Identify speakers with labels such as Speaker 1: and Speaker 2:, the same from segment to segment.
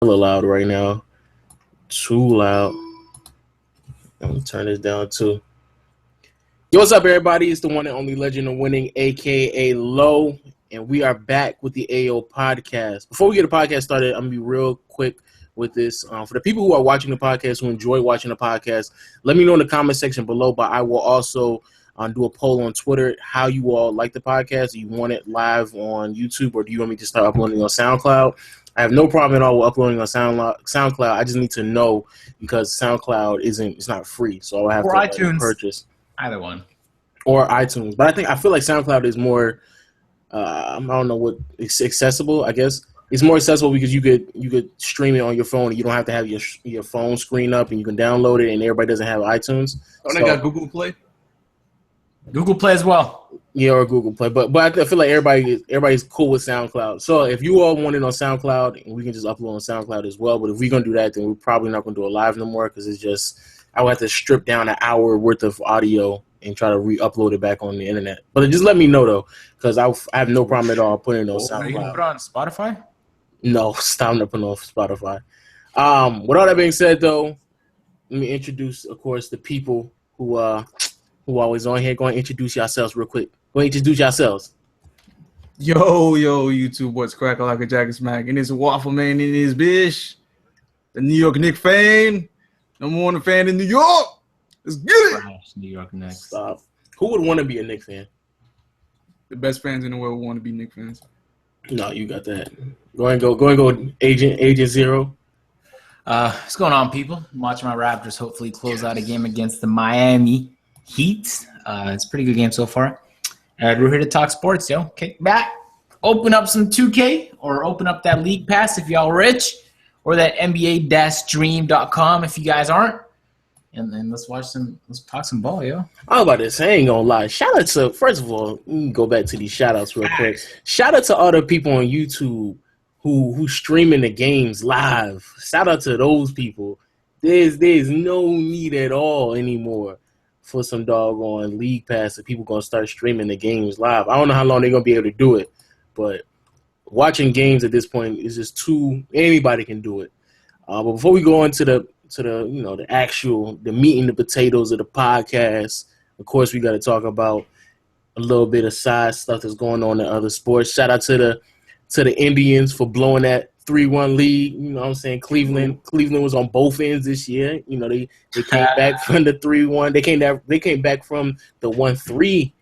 Speaker 1: hella loud right now. Too loud. Let me turn this down too. Yo, what's up, everybody? It's the one and only Legend of Winning, a.k.a. Low, and we are back with the AO podcast. Before we get the podcast started, I'm going to be real quick with this. For the people who are watching the podcast, who enjoy watching the podcast, let me know in the comment section below, but I will also do a poll on Twitter how you all like the podcast. Do you want it live on YouTube, or do you want me to start uploading on SoundCloud? I have no problem at all with uploading on SoundCloud. I just need to know because SoundCloud it's not free, so I'll have
Speaker 2: or
Speaker 1: to
Speaker 2: iTunes.
Speaker 1: Purchase.
Speaker 2: Either one.
Speaker 1: Or iTunes. But I feel like SoundCloud is more I don't know what it's accessible, I guess. It's more accessible because you could stream it on your phone and you don't have to have your phone screen up and you can download it and everybody doesn't have iTunes.
Speaker 3: They got Google Play?
Speaker 2: Google Play as well.
Speaker 1: Yeah, or Google Play. But I feel like everybody's cool with SoundCloud. So if you all want it on SoundCloud, we can just upload on SoundCloud as well. But if we're gonna do that, then we're probably not gonna do it live no more because it's just I would have to strip down an hour worth of audio and try to re-upload it back on the internet. But just let me know though, because I have no problem at all putting it on SoundCloud.
Speaker 2: Are you gonna put it on Spotify?
Speaker 1: No, stop not putting it on Spotify. With all that being said though, let me introduce, of course, the people who always on here. Go and introduce yourselves real quick. Go and introduce yourselves.
Speaker 3: Yo, YouTube, what's cracking like a jacket smack? And it's WAFFLEMAN in his bitch. The New York Knicks fan. Number one fan in New York. Let's get it.
Speaker 2: New York Knicks.
Speaker 1: Stop. Who would want to be a Knicks fan?
Speaker 3: The best fans in the world want to be Knicks fans.
Speaker 1: No, you got that. Go and go, Agent Zero.
Speaker 2: What's going on, people? I'm watching my Raptors hopefully close out a game against the Miami Heat. It's a pretty good game so far. We're here to talk sports, yo. Kick back, open up some 2K, or open up that League Pass if y'all rich, or that NBA-Dream.com if you guys aren't. And then let's talk some ball, yo.
Speaker 1: I was about to say, I ain't gonna lie. Shout out to, first of all, let me go back to these shout outs real quick. Shout out to all the people on YouTube who streaming the games live. Shout out to those people. There's no need at all anymore for some doggone League Pass if people gonna start streaming the games live. I don't know how long they're gonna be able to do it, but watching games at this point is just anybody can do it. But before we go into the the meat and the potatoes of the podcast, of course we got to talk about a little bit of side stuff that's going on in other sports. Shout out to the Indians for blowing that 3-1 lead. You know what I'm saying? Cleveland was on both ends this year. You know, they came back from the 3-1. They came back from the 1-3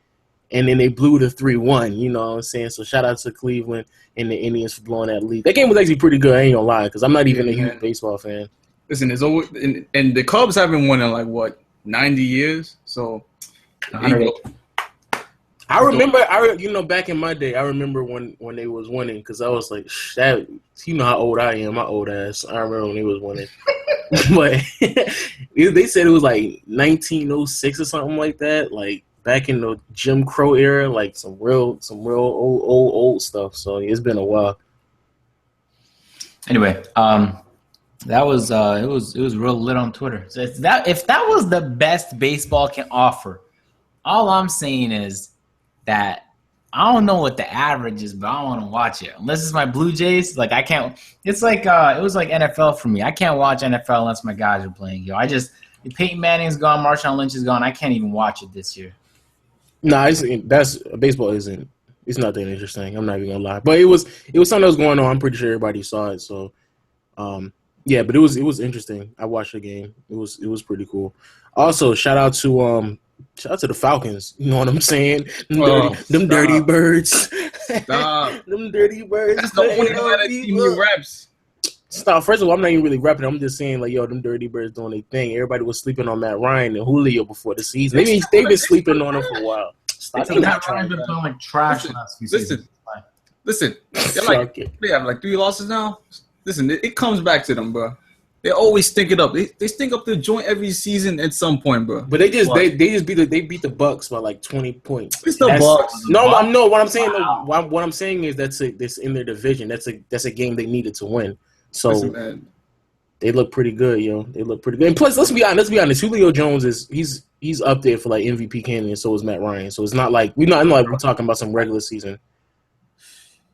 Speaker 1: and then they blew the 3-1. You know what I'm saying? So shout out to Cleveland and the Indians for blowing that lead. That game was actually pretty good, I ain't gonna lie, because I'm not even a huge baseball fan.
Speaker 3: Listen, it's always, and the Cubs haven't won in like what 90 years. So
Speaker 1: I remember, back in my day, I remember when they was winning because I was like, that. You know how old I am, my old ass. I remember when they was winning, but they said it was like 1906 or something like that, like back in the Jim Crow era, like some real old stuff. So it's been a while.
Speaker 2: Anyway, that was it was real lit on Twitter. So if that was the best baseball can offer, all I'm saying is that I don't know what the average is, but I don't want to watch it unless it's my Blue Jays. Like I can't. It's like it was like NFL for me. I can't watch NFL unless my guys are playing. Yo, Peyton Manning's gone, Marshawn Lynch is gone. I can't even watch it this year.
Speaker 1: No, baseball isn't. It's not that interesting. I'm not even gonna lie, but it was something that was going on. I'm pretty sure everybody saw it. So. Yeah, but it was interesting. I watched the game. It was pretty cool. Also, shout out to the Falcons. You know what I'm saying? Them dirty birds.
Speaker 3: Stop.
Speaker 1: Them dirty birds.
Speaker 3: That's the only guy that team reps.
Speaker 1: Stop. First of all, I'm not even really repping. I'm just saying, like, yo, them dirty birds doing their thing. Everybody was sleeping on Matt Ryan and Julio before the season. They've been sleeping on him for a while. Stop.
Speaker 2: Matt Ryan's been playing like trash last few seasons.
Speaker 3: Listen. They have like 3 losses now. Listen, it comes back to them, bro. They always stink it up. They stink up the joint every season at some point, bro.
Speaker 1: But they just beat the Bucks by like 20 points.
Speaker 3: It's the Bucks.
Speaker 1: What I'm saying is that's in their division. That's a game they needed to win. So listen, they look pretty good, yo. They look pretty good. And plus, let's be honest. Julio Jones he's up there for like MVP candidate. So is Matt Ryan. So it's not like we're talking about some regular season.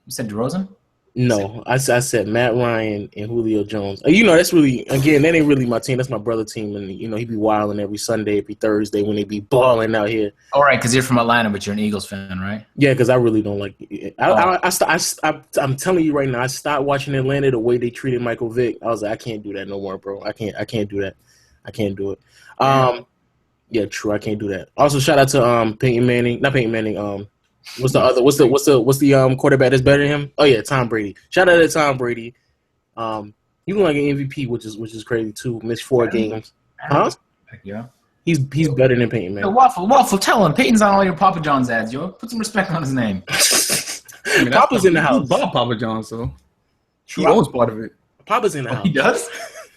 Speaker 2: You said DeRozan?
Speaker 1: No, I said Matt Ryan and Julio Jones. That's really, again, that ain't really my team. That's my brother team, and he be wilding every Sunday, every Thursday when they be balling out here.
Speaker 2: All right, because you're from Atlanta, but you're an Eagles fan, right?
Speaker 1: Yeah, because I really don't like it. I'm telling you right now, I stopped watching Atlanta the way they treated Michael Vick. I was like, I can't do that no more, bro. I can't do that. I can't do it. Yeah, true. I can't do that. Also, shout out to Peyton Manning. Not Peyton Manning. What's the quarterback that's better than him? Oh yeah, Tom Brady. Shout out to Tom Brady. He look like an MVP, which is crazy too. Missed 4 games. Huh?
Speaker 2: Yeah.
Speaker 1: He's better than Peyton Manning.
Speaker 2: Yo, Waffle, tell him Peyton's on all your Papa John's ads, yo. Put some respect on his name.
Speaker 1: Papa's in the house.
Speaker 3: He bought Papa John's, so he owns part of it.
Speaker 1: Papa's in the house.
Speaker 2: He does?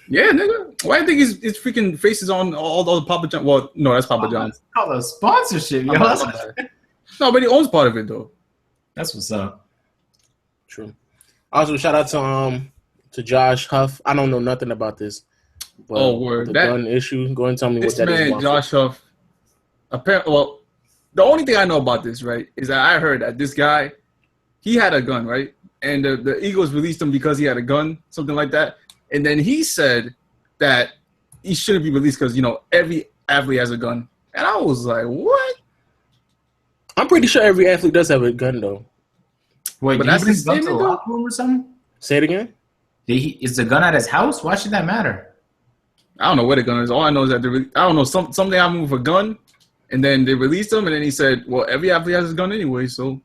Speaker 3: Yeah, nigga. Why do you think his freaking faces on all the Papa John's? Well, no, that's Papa John's.
Speaker 2: Call a sponsorship, yo.
Speaker 3: No, but he owns part of it though.
Speaker 2: That's what's up.
Speaker 1: True. Also, shout out to Josh Huff. I don't know nothing about this. But
Speaker 3: word.
Speaker 1: The gun issue. Go and tell me what that is.
Speaker 3: This man, Josh Huff. Apparently, well, the only thing I know about this, right, is that I heard that this guy, he had a gun, right, and the Eagles released him because he had a gun, something like that, and then he said that he shouldn't be released because every athlete has a gun, and I was like, what?
Speaker 1: I'm pretty sure every athlete does have a gun, though.
Speaker 2: Wait, did he bring gun to the locker room or something?
Speaker 1: Say it again?
Speaker 2: Is the gun at his house? Why should that matter?
Speaker 3: I don't know where the gun is. All I know is that I don't know, something happened with a gun, and then they released him, and then he said, well, every athlete has a gun anyway, so.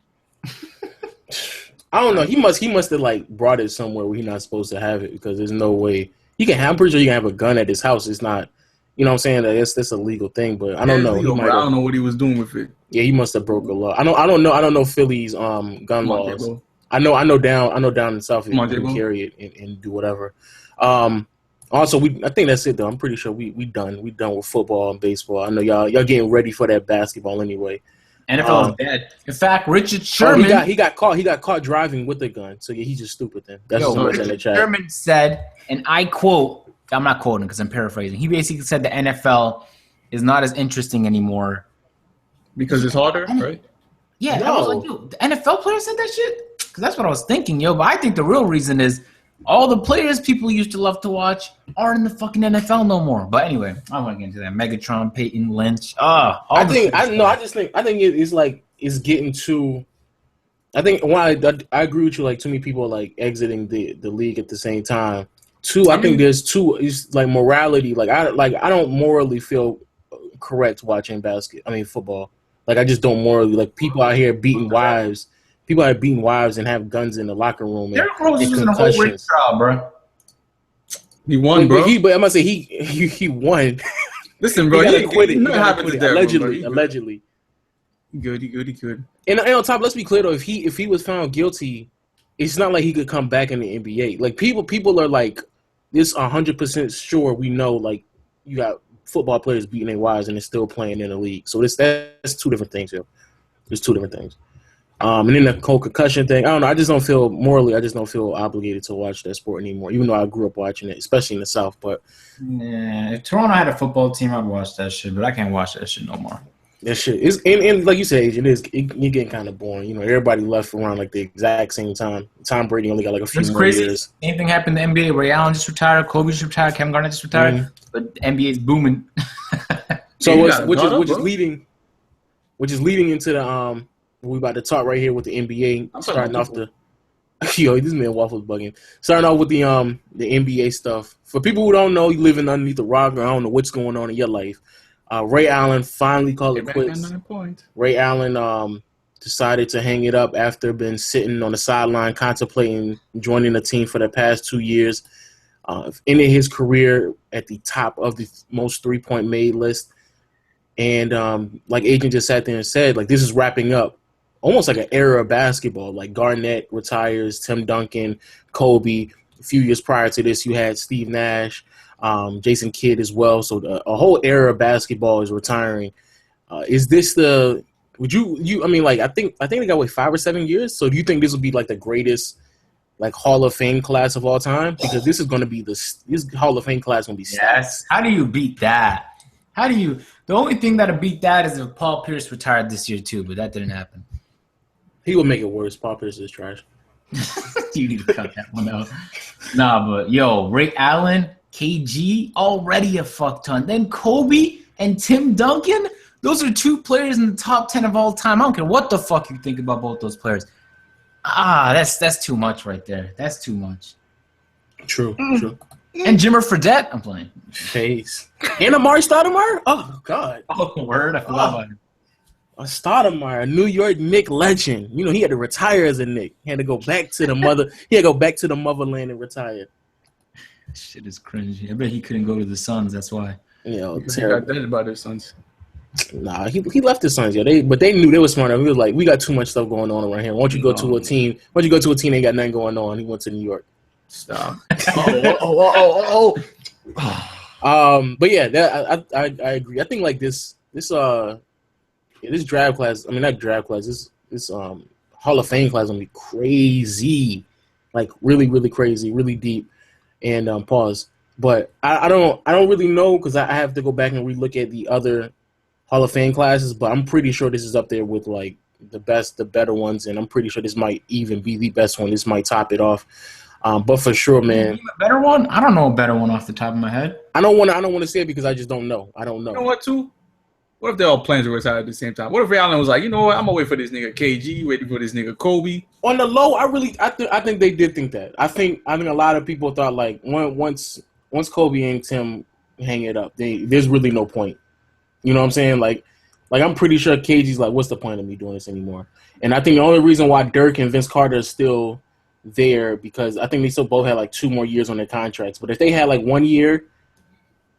Speaker 1: I don't know. He must have, like, brought it somewhere where he's not supposed to have it because there's no way. I'm pretty sure you can have a gun at his house. It's not, you know what I'm saying? That's a legal thing, but I don't know.
Speaker 3: Legal, I don't know what he was doing with it.
Speaker 1: Yeah, he must have broke a law. I don't know Philly's gun laws. I know down in the South you can carry it and do whatever. Also, I think that's it though. I'm pretty sure we done with football and baseball. I know y'all getting ready for that basketball anyway.
Speaker 2: NFL is dead. In fact, Richard Sherman
Speaker 1: he got caught driving with a gun. So yeah, he's just stupid then. That's just what's in the chat.
Speaker 2: Sherman said, and I quote, I'm not quoting because I'm paraphrasing. He basically said the NFL is not as interesting anymore
Speaker 3: because it's harder, right?
Speaker 2: Yeah, no. I was like, yo, the NFL player said that shit? Because that's what I was thinking, yo. But I think the real reason is all the players people used to love to watch aren't in the fucking NFL no more. But anyway, I don't want to get into that. Megatron, Peyton Lynch. I think it's getting too. I think I agree with you. Like too many people are like exiting the league at the same time. Two, I think there's two. It's like morality. Like I don't morally feel correct watching football. Like I just don't morally. Like people out here beating wives. People are beating wives and have guns in the locker room. Derrick Rose was in a whole rape trial, bro.
Speaker 3: He won, bro.
Speaker 1: But I must say he won.
Speaker 3: Listen, bro,
Speaker 1: he quit it.
Speaker 3: Allegedly.
Speaker 1: Allegedly.
Speaker 3: He could.
Speaker 1: And on top, let's be clear though. If he was found guilty, it's not like he could come back in the NBA. Like people are like, this 100% sure. We know like you got football players beating their wives and they're still playing in the league. So that's two different things, yo. There's two different things. And then the whole concussion thing, I don't know. I just don't feel obligated to watch that sport anymore, even though I grew up watching it, especially in the South. But
Speaker 2: yeah, if Toronto had a football team, I'd watch that shit. But I can't watch that shit no more.
Speaker 1: That shit is, and like you said, you're getting kind of boring. You know, everybody left around like the exact same time. Tom Brady only got like a few more years.
Speaker 2: Same thing happened in the NBA. Ray Allen just retired. Kobe just retired. Kevin Garnett just retired. Mm-hmm. But the NBA's booming.
Speaker 1: So which is leading into the we about to talk right here with the NBA. Starting off this man Waffle's bugging. Starting off with the NBA stuff. For people who don't know, you living underneath the rock, or I don't know what's going on in your life. Ray Allen finally called it quits. Ray Allen decided to hang it up after been sitting on the sideline contemplating joining the team for the past 2 years. Ended his career at the top of the most three-point made list. And like Agent just sat there and said, like, this is wrapping up almost like an era of basketball. Like Garnett retires, Tim Duncan, Kobe. A few years prior to this, you had Steve Nash, Jason Kidd as well. So a whole era of basketball is retiring. Is this the? Would you? I mean, like I think they got 5 or 7 years. So do you think this will be like the greatest, like Hall of Fame class of all time? Because this is going to be this Hall of Fame class going to be.
Speaker 2: Yes. How do you beat that? The only thing that'll beat that is if Paul Pierce retired this year too, but that didn't happen.
Speaker 1: He would make it worse. Paul Pierce is trash.
Speaker 2: You need to cut that one out. Nah, but yo, Ray Allen, KG, already a fuck ton. Then Kobe and Tim Duncan, those are 2 players in the top 10 of all time. I don't care what the fuck you think about both those players. That's too much right there. That's too much.
Speaker 1: True.
Speaker 2: And Jimmer Fredette, I'm playing.
Speaker 1: Face. And Amari Stoudemire? Oh, God.
Speaker 2: Oh, word. I forgot about him.
Speaker 1: A Stoudemire, a New York Knick legend. You know, he had to retire as a Knick. He had to go back to the motherland and retire.
Speaker 2: Shit is cringy. I bet he couldn't go to the Suns. That's why.
Speaker 3: You know, terrible. Got dead about his Suns.
Speaker 1: Nah, he left his Suns. Yeah, but they knew they were smart. He was like, we got too much stuff going on around here. Why don't you go to a team? Why don't you go to a team that ain't got nothing going on? He went to New York.
Speaker 3: Stop.
Speaker 1: But yeah, I agree. I think like this draft class. I mean, not draft class. This Hall of Fame class is gonna be crazy, like really, really crazy, really deep. And pause. But I don't really know because I have to go back and relook at the other Hall of Fame classes. But I'm pretty sure this is up there with like the better ones, and I'm pretty sure this might even be the best one. This might top it off. But for sure, man.
Speaker 2: A better one? I don't know a better one off the top of my head.
Speaker 1: I don't want to say it because I just don't know. I don't know.
Speaker 3: You know what, too? What if they all plans to retire at the same time? What if Ray Allen was like, you know what? I'm gonna wait for this nigga KG, waiting for this nigga Kobe.
Speaker 1: On the low, I think they did think that. I think a lot of people thought like once Kobe and Tim hang it up, there's really no point. You know what I'm saying? Like I'm pretty sure KG's like, what's the point of me doing this anymore? And I think the only reason why Dirk and Vince Carter are still there because I think they still both had like 2 more years on their contracts. But if they had like 1 year,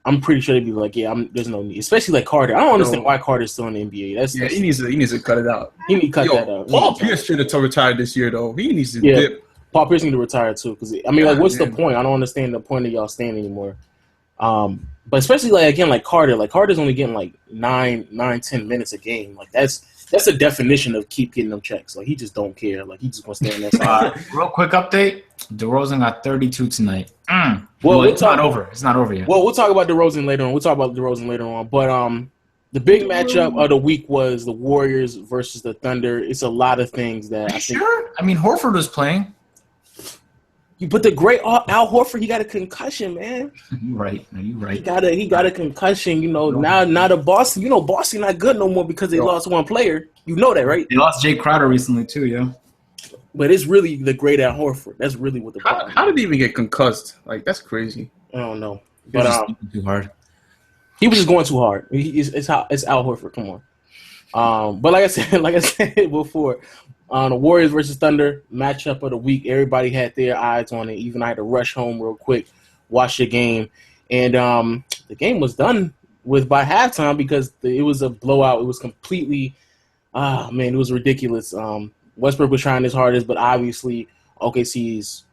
Speaker 1: I'm pretty sure they'd be like, yeah, there's no need. Especially like Carter. I don't understand why Carter's still in the NBA.
Speaker 3: He needs to cut it out.
Speaker 1: He needs to cut that out.
Speaker 3: Paul Pierce should have retired this year though. He needs to dip.
Speaker 1: Paul Pierce needs to retire too. Because I mean, like, what's the point? I don't understand the point of y'all staying anymore. But especially like again, like Carter. Like Carter's only getting like 9-10 minutes a game. Like that's a definition of keep getting them checks. Like he just don't care. Like he just wants to stay on that side.
Speaker 2: Real quick update: DeRozan got 32 tonight.
Speaker 1: Well,
Speaker 2: it's not over. It's not over yet.
Speaker 1: Well, we'll talk about DeRozan later on. But the big matchup of the week was the Warriors versus the Thunder. It's a lot of things that I think.
Speaker 2: Sure. I mean, Horford was playing.
Speaker 1: But the great Al Horford, he got a concussion, man.
Speaker 2: You're right. No, you're right.
Speaker 1: He got a concussion. You know, now the Boston. You know, Boston not good no more because they lost one player. You know that, right?
Speaker 2: They lost Jay Crowder recently too, yeah.
Speaker 1: But it's really the great Al Horford. That's really what the problem.
Speaker 3: How did he even get concussed? Like that's crazy.
Speaker 1: I don't know.
Speaker 2: But too hard.
Speaker 1: He was just going too hard. It's Al Horford. Come on. But like I said before, the Warriors versus Thunder matchup of the week. Everybody had their eyes on it. Even I had to rush home real quick, watch the game, and the game was done with by halftime because it was a blowout. It was completely, it was ridiculous. Westbrook was trying his hardest, but obviously OKC's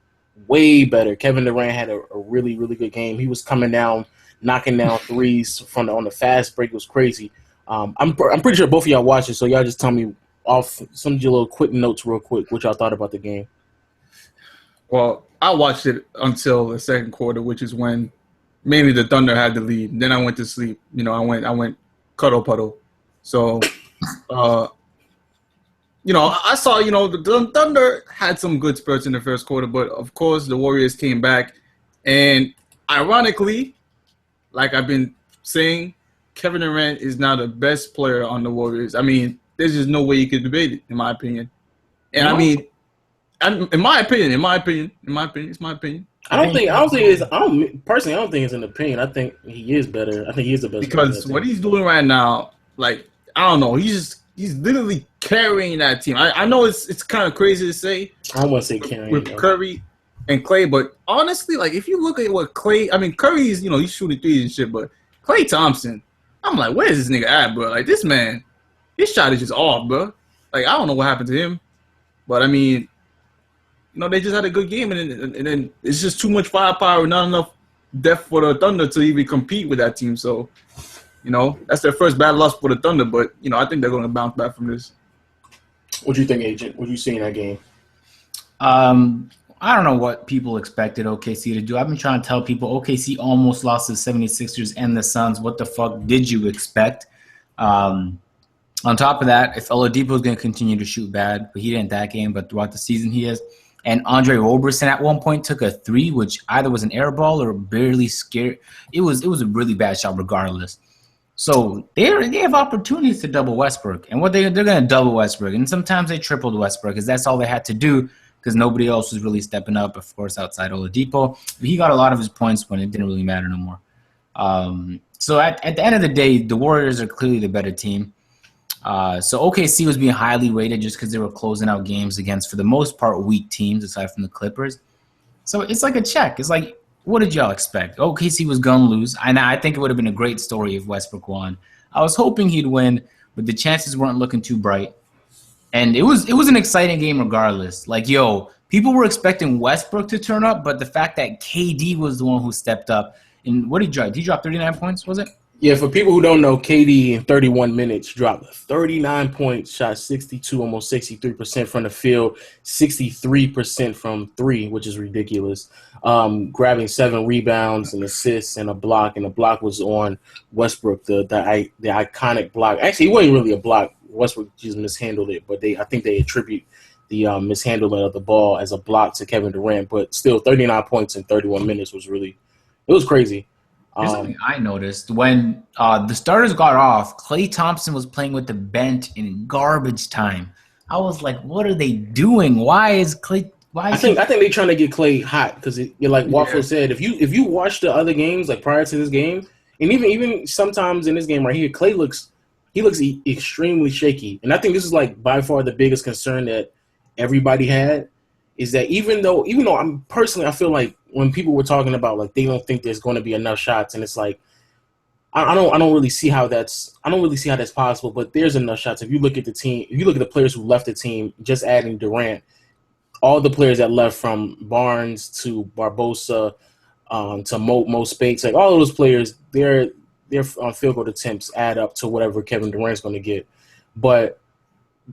Speaker 1: way better. Kevin Durant had a really, really good game. He was coming down, knocking down threes on the fast break. It was crazy. I'm pretty sure both of y'all watched it, so y'all just tell me off some of your little quick notes real quick what y'all thought about the game.
Speaker 3: Well, I watched it until the second quarter, which is when mainly the Thunder had the lead. Then I went to sleep. You know, I went cuddle puddle. So, I saw, the Thunder had some good spurts in the first quarter, but of course the Warriors came back. And ironically, like I've been saying, Kevin Durant is now the best player on the Warriors. I mean, there's just no way you could debate it, in my opinion. And I mean, in my opinion, it's my opinion.
Speaker 1: I don't think it's an opinion. I think he is better. I think he is the best.
Speaker 3: Because what he's doing right now, like, I don't know, he's literally carrying that team. I know it's kind of crazy to say.
Speaker 1: I don't want to say carrying
Speaker 3: with Curry and Klay, but honestly, like if you look at what Curry's, he's shooting threes and shit, but Klay Thompson, I'm like, where's this nigga at, bro? Like this man, his shot is just off, bro. Like I don't know what happened to him, but I mean, they just had a good game, and then it's just too much firepower, not enough depth for the Thunder to even compete with that team. So, that's their first bad loss for the Thunder, but I think they're going to bounce back from this.
Speaker 1: What do you think, Agent? What do you see in that game?
Speaker 2: I don't know what people expected OKC to do. I've been trying to tell people OKC almost lost to the 76ers and the Suns. What the fuck did you expect? On top of that, if Oladipo is going to continue to shoot bad, but he didn't that game, but throughout the season he is, And Andre Roberson at one point took a 3, which either was an air ball or barely scared. It was a really bad shot regardless. So they have opportunities to double Westbrook. And what they're going to double Westbrook. And sometimes they tripled Westbrook because that's all they had to do because nobody else was really stepping up, of course, outside Oladipo. But he got a lot of his points when it didn't really matter no more. So at the end of the day, the Warriors are clearly the better team. So OKC was being highly rated just because they were closing out games against, for the most part, weak teams aside from the Clippers. So it's like a check. It's like, what did y'all expect? OKC was going to lose. And I think it would have been a great story if Westbrook won. I was hoping he'd win, but the chances weren't looking too bright. And it was an exciting game regardless. Like, people were expecting Westbrook to turn up, but the fact that KD was the one who stepped up. And what did he drop? Did he drop 39 points, was it?
Speaker 1: Yeah, for people who don't know, KD in 31 minutes dropped 39 points, shot 62, almost 63% from the field, 63% from 3, which is ridiculous. Grabbing 7 rebounds and assists and a block, and the block was on Westbrook, the iconic block. Actually, it wasn't really a block. Westbrook just mishandled it, but I think they attribute the mishandling of the ball as a block to Kevin Durant. But still, 39 points in 31 minutes was crazy.
Speaker 2: Here's something I noticed. When the starters got off, Klay Thompson was playing with the bench in garbage time. I was like, what are they doing? Why is Klay – I think
Speaker 1: they're trying to get Klay hot because, like Waffle said, if you watch the other games, like prior to this game, and even sometimes in this game right here, Klay looks extremely shaky. And I think this is, like, by far the biggest concern that everybody had is that even though I feel like when people were talking about, like, they don't think there's going to be enough shots, and it's like I don't really see how that's possible, but there's enough shots. If you look at the team, if you look at the players who left the team, just adding Durant, all the players that left from Barnes to Barbosa to Mo Spates, like all of those players, their field goal attempts add up to whatever Kevin Durant's going to get. But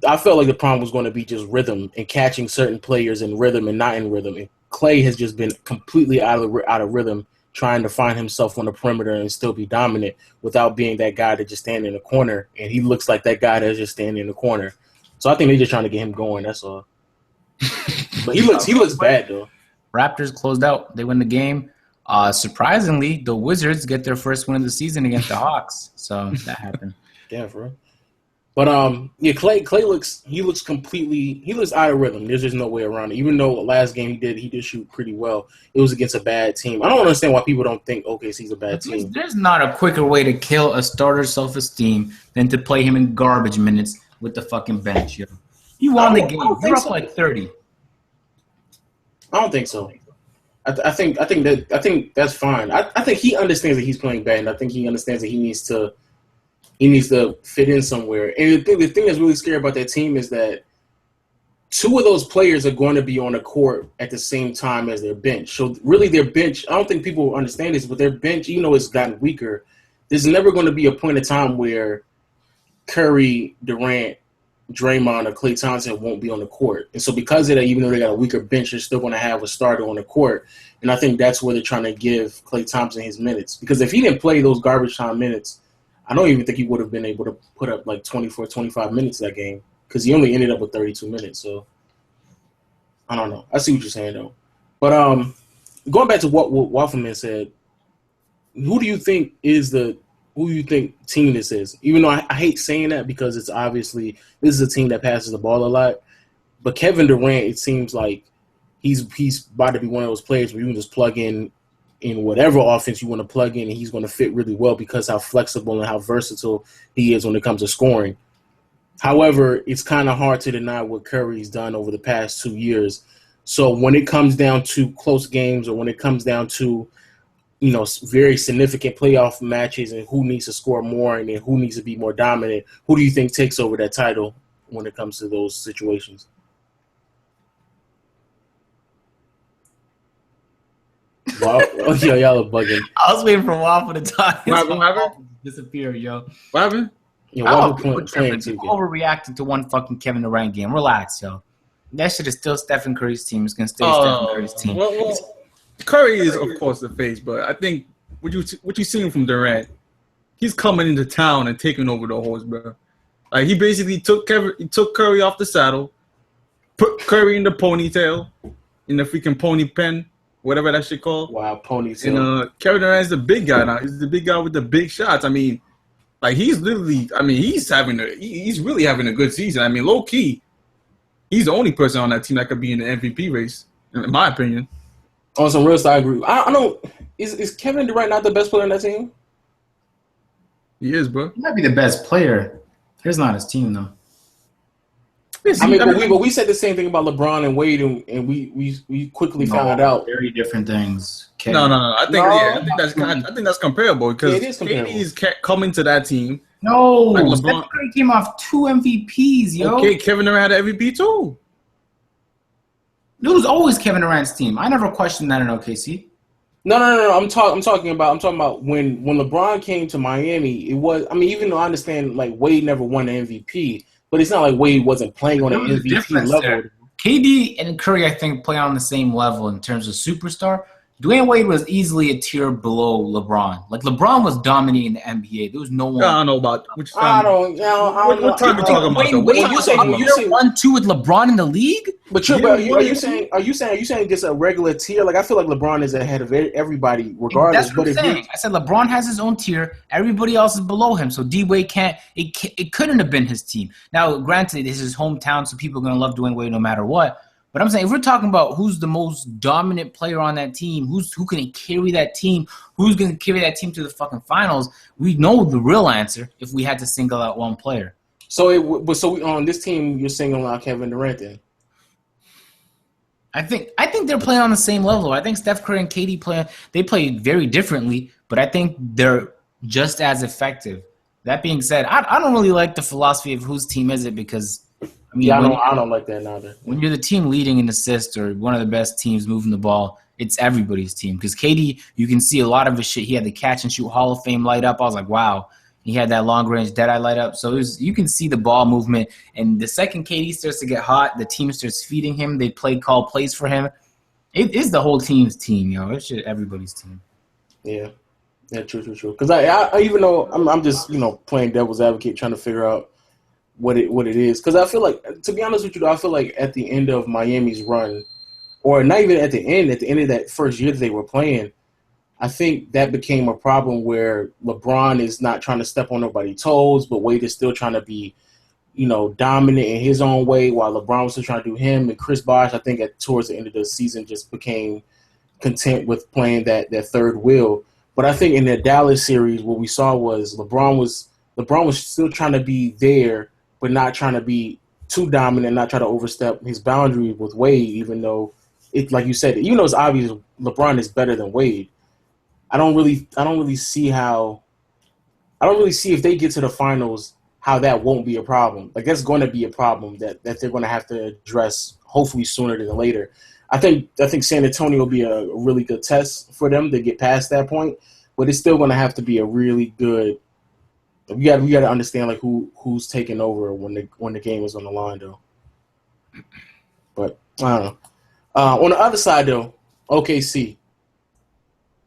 Speaker 1: I felt like the problem was going to be just rhythm and catching certain players in rhythm and not in rhythm. And Klay has just been completely out of rhythm, trying to find himself on the perimeter and still be dominant without being that guy that just stand in the corner. And he looks like that guy that's just standing in the corner. So I think they're just trying to get him going. That's all. But he looks bad though.
Speaker 2: Raptors closed out. They win the game. Surprisingly, the Wizards get their first win of the season against the Hawks. So that happened.
Speaker 1: Yeah, bro. But Klay looks out of rhythm. There's just no way around it. Even though last game he did shoot pretty well. It was against a bad team. I don't understand why people don't think OKC's a bad team.
Speaker 2: There's not a quicker way to kill a starter's self-esteem than to play him in garbage minutes with the fucking bench. Yo. You won the game. You're up like 30.
Speaker 1: I don't think so. I think that's fine. I think he understands that he's playing bad, and I think he understands that he needs to fit in somewhere. And the thing that's really scary about that team is that 2 of those players are going to be on the court at the same time as their bench. So really their bench, I don't think people understand this, but their bench, even though it's gotten weaker, there's never going to be a point in time where Curry, Durant, Draymond, or Klay Thompson won't be on the court. And so because of that, even though they got a weaker bench, they're still going to have a starter on the court. And I think that's where they're trying to give Klay Thompson his minutes. Because if he didn't play those garbage time minutes, I don't even think he would have been able to put up like 24, 25 minutes that game because he only ended up with 32 minutes. So, I don't know. I see what you're saying, though. But going back to what Waffleman said, who do you think team this is? Even though I hate saying that because it's obviously this is a team that passes the ball a lot. But Kevin Durant, it seems like he's about to be one of those players where you can just plug in whatever offense you want to plug in, and he's going to fit really well because how flexible and how versatile he is when it comes to scoring. However, it's kind of hard to deny what Curry's done over the past 2 years. So when it comes down to close games or when it comes down to, very significant playoff matches and who needs to score more and then who needs to be more dominant, who do you think takes over that title when it comes to those situations? Wow. Y'all are bugging.
Speaker 2: I was waiting for Waffle to talk.
Speaker 3: What happened?
Speaker 2: Disappear, yo.
Speaker 3: What happened?
Speaker 2: People overreacting to one fucking Kevin Durant game. Relax, yo. That shit is still Stephen Curry's team. It's gonna stay Stephen Curry's team.
Speaker 3: Well, Curry is of course the face, but I think what you seeing from Durant, he's coming into town and taking over the horse, bro. Like he basically took Curry off the saddle, put Curry in the ponytail, in the freaking pony pen, whatever that shit called.
Speaker 1: Wow, ponytail.
Speaker 3: And Kevin Durant's the big guy now. He's the big guy with the big shots. I mean, like he's literally. I mean, he's really having a good season. I mean, low key, he's the only person on that team that could be in the MVP race, in my opinion.
Speaker 1: On some real side, I agree. I don't. Is Kevin Durant not the best player on that team?
Speaker 3: He is, bro.
Speaker 2: He might be the best player. He's not his team though.
Speaker 1: But we said the same thing about LeBron and Wade, and we quickly found out
Speaker 2: very different things.
Speaker 3: Okay. No. I think that's comparable because KD is coming to that team.
Speaker 2: No, like LeBron came off 2 MVPs, yo.
Speaker 3: Okay, Kevin Durant had an MVP too.
Speaker 2: It was always Kevin Durant's team. I never questioned that in OKC.
Speaker 1: No. I'm talking about when LeBron came to Miami. It was. I mean, even though I understand like Wade never won an MVP. But it's not like Wade wasn't playing on an MVP level.
Speaker 2: There. KD and Curry, I think, play on the same level in terms of superstar. Dwayne Wade was easily a tier below LeBron. Like, LeBron was dominating the NBA. There was no one.
Speaker 3: I don't know about which time.
Speaker 1: I don't know.
Speaker 3: What time are you talking about?
Speaker 2: Wait, you say 1-2 with LeBron in the league?
Speaker 1: But are you saying just a regular tier? Like, I feel like LeBron is ahead of everybody, regardless.
Speaker 2: That's what I'm saying. I said LeBron has his own tier. Everybody else is below him. So D-Wade it couldn't have been his team. Now, granted, this is his hometown, so people are going to love Dwayne Wade no matter what. But I'm saying if we're talking about who's the most dominant player on that team, who can carry that team, who's going to carry that team to the fucking finals, we know the real answer if we had to single out one player.
Speaker 1: So on this team, you're singling out Kevin Durant then?
Speaker 2: I think they're playing on the same level. I think Steph Curry and KD play very differently, but I think they're just as effective. That being said, I don't really like the philosophy of whose team is it because I mean,
Speaker 1: I don't like that neither.
Speaker 2: When you're the team leading in assists or one of the best teams moving the ball, it's everybody's team. Because KD, you can see a lot of his shit. He had the catch and shoot Hall of Fame light up. I was like, wow. He had that long range dead-eye light up. So you can see the ball movement. And the second KD starts to get hot, the team starts feeding him. They call plays for him. It is the whole team's team, yo. It's just everybody's team.
Speaker 1: Yeah, true. Because I even though I'm just playing devil's advocate, trying to figure out what it is, because I feel like, to be honest with you, I feel like at the end of Miami's run, or not even at the end of that first year that they were playing, I think that became a problem where LeBron is not trying to step on nobody's toes, but Wade is still trying to be, dominant in his own way, while LeBron was still trying to do him. And Chris Bosh, I think towards the end of the season, just became content with playing that third wheel. But I think in the Dallas series, what we saw was LeBron was still trying to be there, but not trying to be too dominant, not try to overstep his boundary with Wade, even though it, like you said, even though it's obvious LeBron is better than Wade. I don't really see if they get to the finals how that won't be a problem. Like, that's going to be a problem that they're going to have to address hopefully sooner than later. I think San Antonio will be a really good test for them to get past that point, but it's still going to have to be a really good. We got to understand like who's taking over when the game is on the line though. But I don't know. On the other side though, OKC.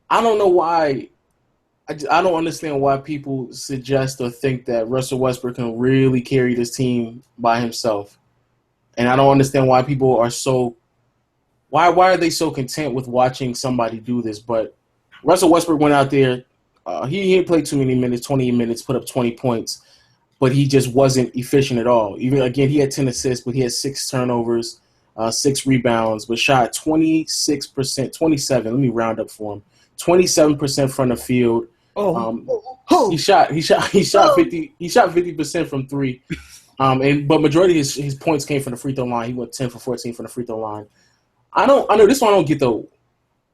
Speaker 1: I don't know why. I don't understand why people suggest or think that Russell Westbrook can really carry this team by himself, and I don't understand why people are so. Why are they so content with watching somebody do this? But Russell Westbrook went out there. He didn't play too many minutes, 20 minutes, put up 20 points, but he just wasn't efficient at all. Even again, he had 10 assists, but he had 6 turnovers, 6 rebounds, but shot 26%, 27. Let me round up for him. 27% from the field. He shot 50% from 3. But majority of his points came from the free throw line. He went 10 for 14 from the free throw line. I know this one I don't get though.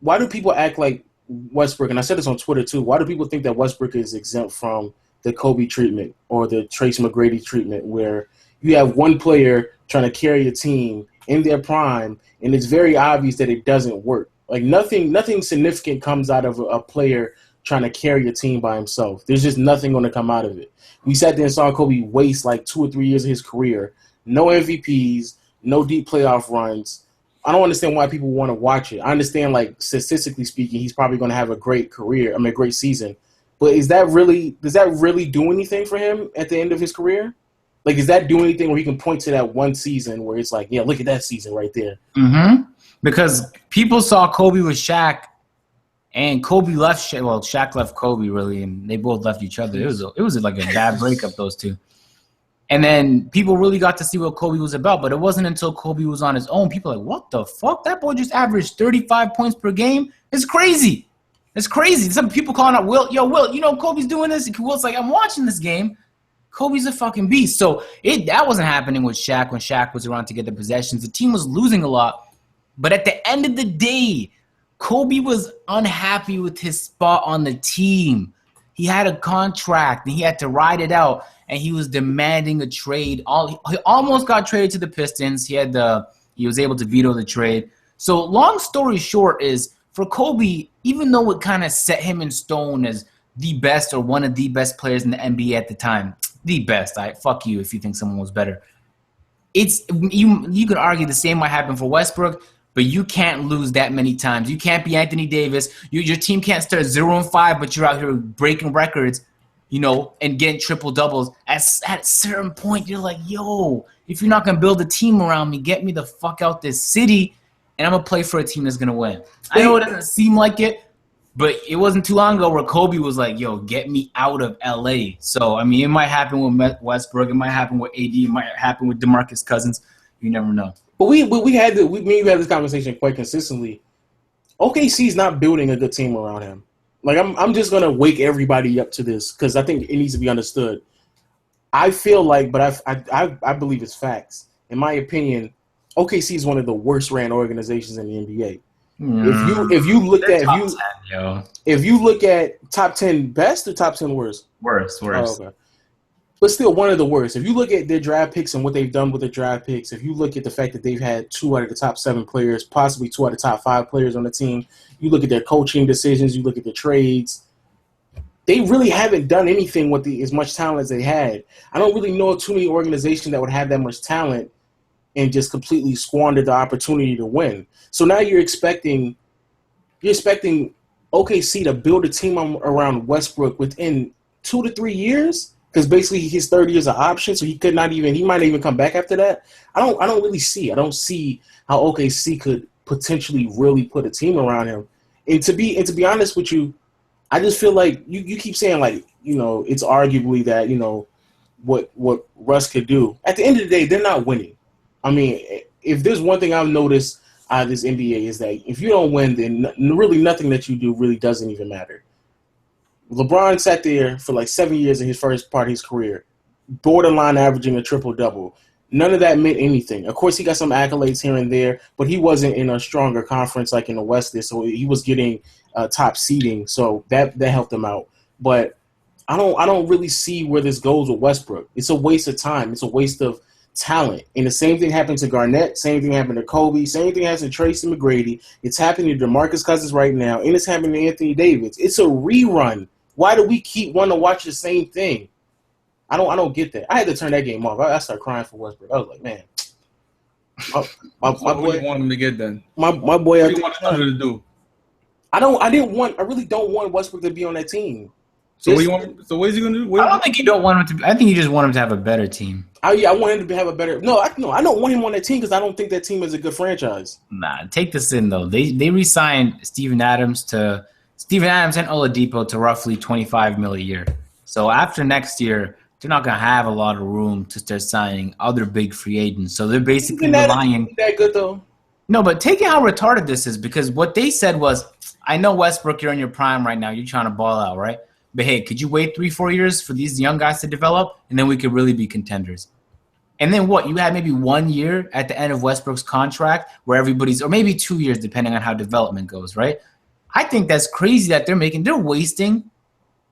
Speaker 1: Why do people act like Westbrook, and I said this on Twitter too, why do people think that Westbrook is exempt from the Kobe treatment or the Tracy McGrady treatment, where you have one player trying to carry a team in their prime and it's very obvious that it doesn't work? Like nothing significant comes out of a player trying to carry a team by himself. There's just nothing going to come out of it. We sat there and saw Kobe waste like 2 or 3 years of his career. No MVPs, no deep playoff runs. I don't understand why people want to watch it. I understand, like, statistically speaking, he's probably going to have a great career. I mean, a great season. But does that really do anything for him at the end of his career? Like, does that do anything where he can point to that one season where it's like, yeah, look at that season right there?
Speaker 2: Mm-hmm. Because people saw Kobe with Shaq, and Kobe left. Well, Shaq left Kobe really, and they both left each other. It was like a bad breakup, those two. And then people really got to see what Kobe was about. But it wasn't until Kobe was on his own. People were like, what the fuck? That boy just averaged 35 points per game. It's crazy. It's crazy. Some people calling out Wilt. Yo, Wilt, you know Kobe's doing this? Wilt's like, I'm watching this game. Kobe's a fucking beast. So that wasn't happening with Shaq when Shaq was around to get the possessions. The team was losing a lot. But at the end of the day, Kobe was unhappy with his spot on the team. He had a contract, and he had to ride it out, and he was demanding a trade. He almost got traded to the Pistons. He was able to veto the trade. So long story short is, for Kobe, even though it kind of set him in stone as the best or one of the best players in the NBA at the time, the best. Fuck you if you think someone was better. You could argue the same might happen for Westbrook, but you can't lose that many times. You can't be Anthony Davis. Your team can't start 0-5, but you're out here breaking records, and getting triple doubles. At a certain point, you're like, yo, if you're not gonna build a team around me, get me the fuck out this city, and I'm gonna play for a team that's gonna win. I know it doesn't seem like it, but it wasn't too long ago where Kobe was like, yo, get me out of LA. So, I mean, it might happen with Westbrook. It might happen with AD. It might happen with DeMarcus Cousins. You never know.
Speaker 1: But we had this conversation quite consistently. OKC's not building a good team around him. Like, I'm just going to wake everybody up to this because I think it needs to be understood. I feel like, but I believe it's facts. In my opinion, OKC is one of the worst ran organizations in the NBA. If you look at top 10 best or top 10 worst?
Speaker 2: Worst.
Speaker 1: Oh, okay. But still one of the worst. If you look at their draft picks and what they've done with their draft picks, if you look at the fact that they've had 2 out of the top 7 players, possibly 2 out of the top 5 players on the team, you look at their coaching decisions, you look at the trades, they really haven't done anything with as much talent as they had. I don't really know too many organizations that would have that much talent and just completely squander the opportunity to win. So now you're expecting OKC to build a team around Westbrook within 2 to 3 years, because basically his third year is an option, so he might not even come back after that. I don't really see. I don't see how OKC could potentially really put a team around him. And to be honest with you, I just feel like you keep saying it's arguably that what Russ could do. At the end of the day, they're not winning. I mean, if there's one thing I've noticed out of this NBA is that if you don't win, then really nothing that you do really doesn't even matter. LeBron sat there for like 7 years in his first part of his career, borderline averaging a triple-double. None of that meant anything. Of course, he got some accolades here and there, but he wasn't in a stronger conference like in the West there, so he was getting top seeding, so that helped him out. But I don't really see where this goes with Westbrook. It's a waste of time. It's a waste of talent. And the same thing happened to Garnett, same thing happened to Kobe, same thing happened to Tracy McGrady. It's happening to DeMarcus Cousins right now, and it's happening to Anthony Davis. It's a rerun. Why do we keep wanting to watch the same thing? I don't get that. I had to turn that game off. I started crying for Westbrook. I was like, man. My
Speaker 3: boy, what do you want him to get then?
Speaker 1: My boy.
Speaker 3: What do you want him to do?
Speaker 1: I really don't want Westbrook to be on that team.
Speaker 3: So what is he going to do?
Speaker 2: I don't think you don't want him to. I think you just want him to have a better team.
Speaker 1: I want him to have a better. No, I don't want him on that team because I don't think that team is a good franchise.
Speaker 2: Nah, take this in though. They re-signed Steven Adams and Oladipo to roughly $25 million a year. So after next year, they're not gonna have a lot of room to start signing other big free agents. So they're basically relying.
Speaker 1: That good though.
Speaker 2: No, but take it how retarded this is, because what they said was, I know Westbrook, you're in your prime right now. You're trying to ball out, right? But hey, could you wait 3-4 years for these young guys to develop, and then we could really be contenders? And then what? You had maybe 1 year at the end of Westbrook's contract where everybody's, or maybe 2 years, depending on how development goes, right? I think that's crazy that they're wasting.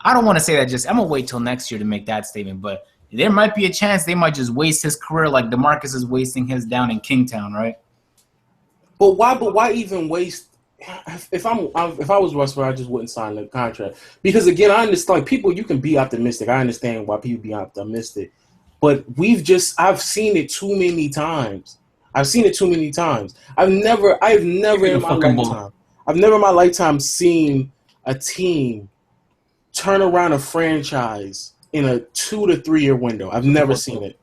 Speaker 2: I don't want to say that I'm going to wait till next year to make that statement, but there might be a chance they might just waste his career like DeMarcus is wasting his down in Kingtown, right?
Speaker 1: But why even waste? If I was Westbrook, I just wouldn't sign the contract. Because again, I understand, like, people, you can be optimistic. I understand why people be optimistic. But I've seen it too many times. I've never in my lifetime seen a team turn around a franchise in a 2 to 3 year window. I've never seen it.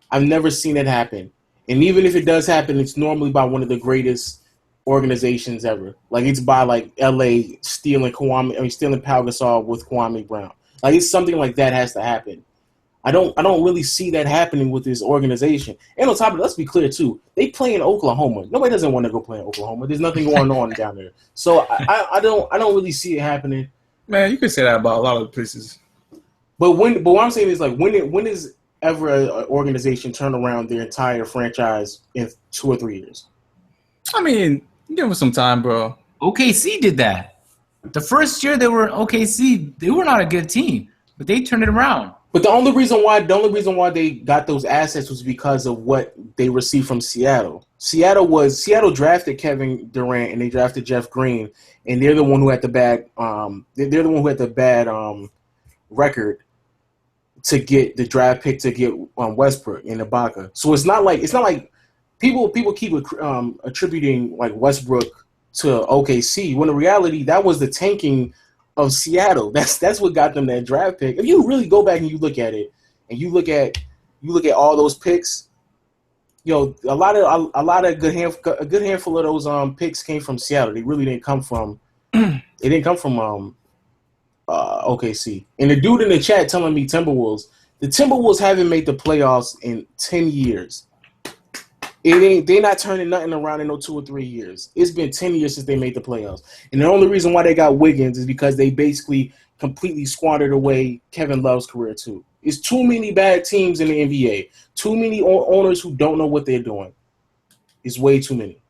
Speaker 1: I've never seen it happen. And even if it does happen, it's normally by one of the greatest organizations ever. Like it's by like LA stealing Pau Gasol with Kwame Brown. Like it's something like that has to happen. I don't really see that happening with this organization. And on top of it, let's be clear too. They play in Oklahoma. Nobody doesn't want to go play in Oklahoma. There's nothing going on down there. So I don't really see it happening.
Speaker 3: Man, you could say that about a lot of places.
Speaker 1: But what I'm saying is like when is ever an organization turn around their entire franchise in 2 or 3 years?
Speaker 3: I mean, give them some time, bro.
Speaker 2: OKC did that. The first year they were OKC, they were not a good team, but they turned it around.
Speaker 1: But the only reason why they got those assets was because of what they received from Seattle. Seattle drafted Kevin Durant and they drafted Jeff Green, and they're the one who had the bad record to get the draft pick to get Westbrook and Ibaka. So it's not like people keep attributing like Westbrook to OKC when in reality that was the tanking of Seattle. That's what got them that draft pick. If you really go back and you look at it, and you look at all those picks, a good handful of those picks came from Seattle. They really didn't come from OKC. And the dude in the chat telling me the Timberwolves haven't made the playoffs in 10 years. They're not turning nothing around in no 2 or 3 years. It's been 10 years since they made the playoffs. And the only reason why they got Wiggins is because they basically completely squandered away Kevin Love's career too. It's too many bad teams in the NBA. Too many owners who don't know what they're doing. It's way too many.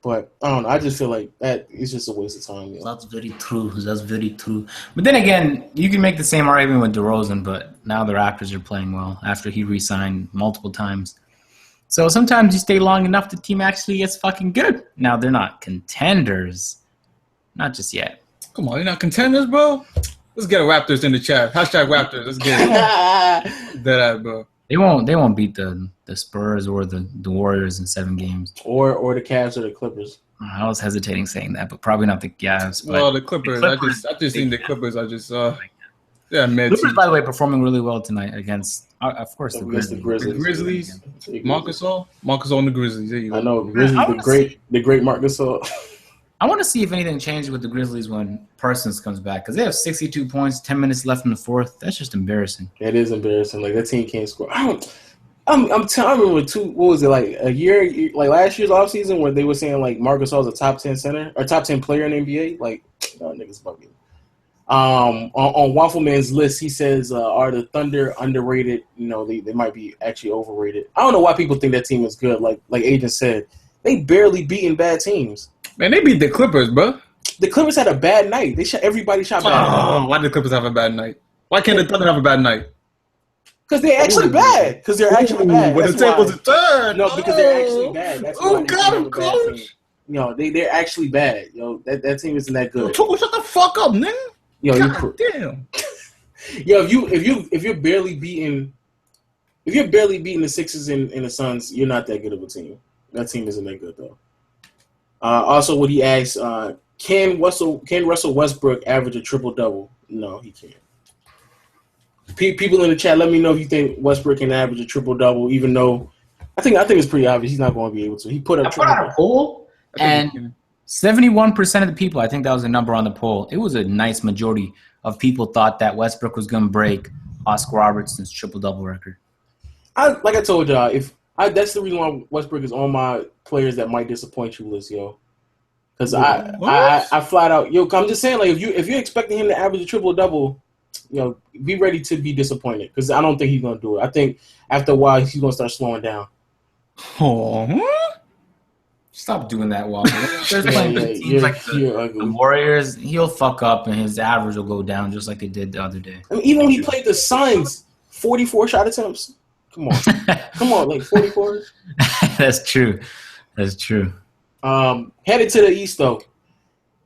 Speaker 1: But I don't know. I just feel like that is just a waste of time. You know?
Speaker 2: That's very true. But then again, you can make the same argument with DeRozan, but now the Raptors are playing well after he re-signed multiple times. So sometimes you stay long enough, the team actually gets fucking good. Now they're not contenders. Not just yet.
Speaker 3: Come on, you're not contenders, bro? Let's get a Raptors in the chat. Hashtag Raptors. Let's get it. That, bro.
Speaker 2: They won't beat the Spurs or the Warriors in 7 games.
Speaker 1: Or the Cavs or the Clippers.
Speaker 2: I was hesitating saying that, but probably not the Cavs.
Speaker 3: Well, the Clippers. I just think the Clippers are just yeah,
Speaker 2: Clippers, by the way, performing really well tonight against, of course, the Grizzlies.
Speaker 3: The Grizzlies. Marc Gasol and the Grizzlies. There you go.
Speaker 1: I know Grizzlies, the great Marc Gasol.
Speaker 2: I want to see if anything changes with the Grizzlies when Parsons comes back because they have 62 points, 10 minutes left in the fourth. That's just embarrassing.
Speaker 1: It is embarrassing. Like that team can't score. I remember what was it like a year like last year's offseason where they were saying like Marc Gasol's a top 10 center or top 10 player in the NBA. Like niggas bugging. On Waffleman's list, he says, are the Thunder underrated? They might be actually overrated. I don't know why people think that team is good. Like Agent said, they barely beaten bad teams.
Speaker 3: Man, they beat the Clippers, bro.
Speaker 1: The Clippers had a bad night. Everybody shot bad.
Speaker 3: Why did the Clippers have a bad night? Why can't the Thunder have a bad night?
Speaker 1: Because they're actually bad. Because they're actually bad.
Speaker 3: When the table's a turn.
Speaker 1: No, because they're actually bad. That's why
Speaker 3: got him, coach.
Speaker 1: They're actually bad. That team isn't that good.
Speaker 3: Shut the fuck up, nigga. Damn.
Speaker 1: If you're barely beating the Sixers and the Suns, you're not that good of a team. That team isn't that good though. Also, what he asked, can Russell Westbrook average a triple-double? No, he can't. People in the chat, let me know if you think Westbrook can average a triple-double, even though I think it's pretty obvious he's not going to be able to. He put out
Speaker 2: a poll, and 71% of the people, I think that was the number on the poll, it was a nice majority of people thought that Westbrook was going to break Oscar Robertson's triple-double record.
Speaker 1: Like I told y'all, that's the reason why Westbrook is on my players that might disappoint you list, yo. Because I flat out, I'm just saying, like if you're expecting him to average a triple double, be ready to be disappointed. Because I don't think he's gonna do it. I think after a while he's gonna start slowing down.
Speaker 3: Oh,
Speaker 2: stop doing that, Walker. There's playing teams like the Warriors. He'll fuck up and his average will go down just like it did the other day.
Speaker 1: I mean, even when he played the Suns, 44 shot attempts. Come on, like 44.
Speaker 2: That's true.
Speaker 1: Headed to the East though.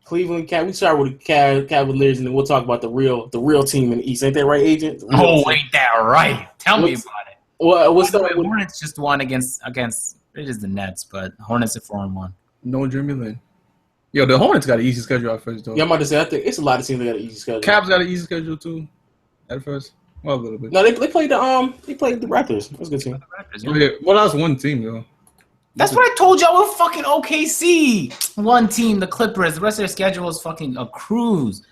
Speaker 1: Cleveland Cavaliers. We start with the Cavaliers, and then we'll talk about the real team in the East. Ain't that right, Agent?
Speaker 2: Ain't that right? Tell me about it.
Speaker 1: Well, what's the
Speaker 2: Hornets just won against it is the Nets, but Hornets are 4-1.
Speaker 3: No Jeremy Lin. Yo, the Hornets got an easy schedule at first though.
Speaker 1: Yeah, I'm about to say I think it's a lot of teams that got an easy schedule.
Speaker 3: Cavs got an easy schedule too. At first. Well, a little bit.
Speaker 1: No, they played the Raptors. That's a good team.
Speaker 3: Well, that was one team though.
Speaker 2: That's what I told y'all. We're fucking OKC. One team, the Clippers. The rest of their schedule is fucking a cruise.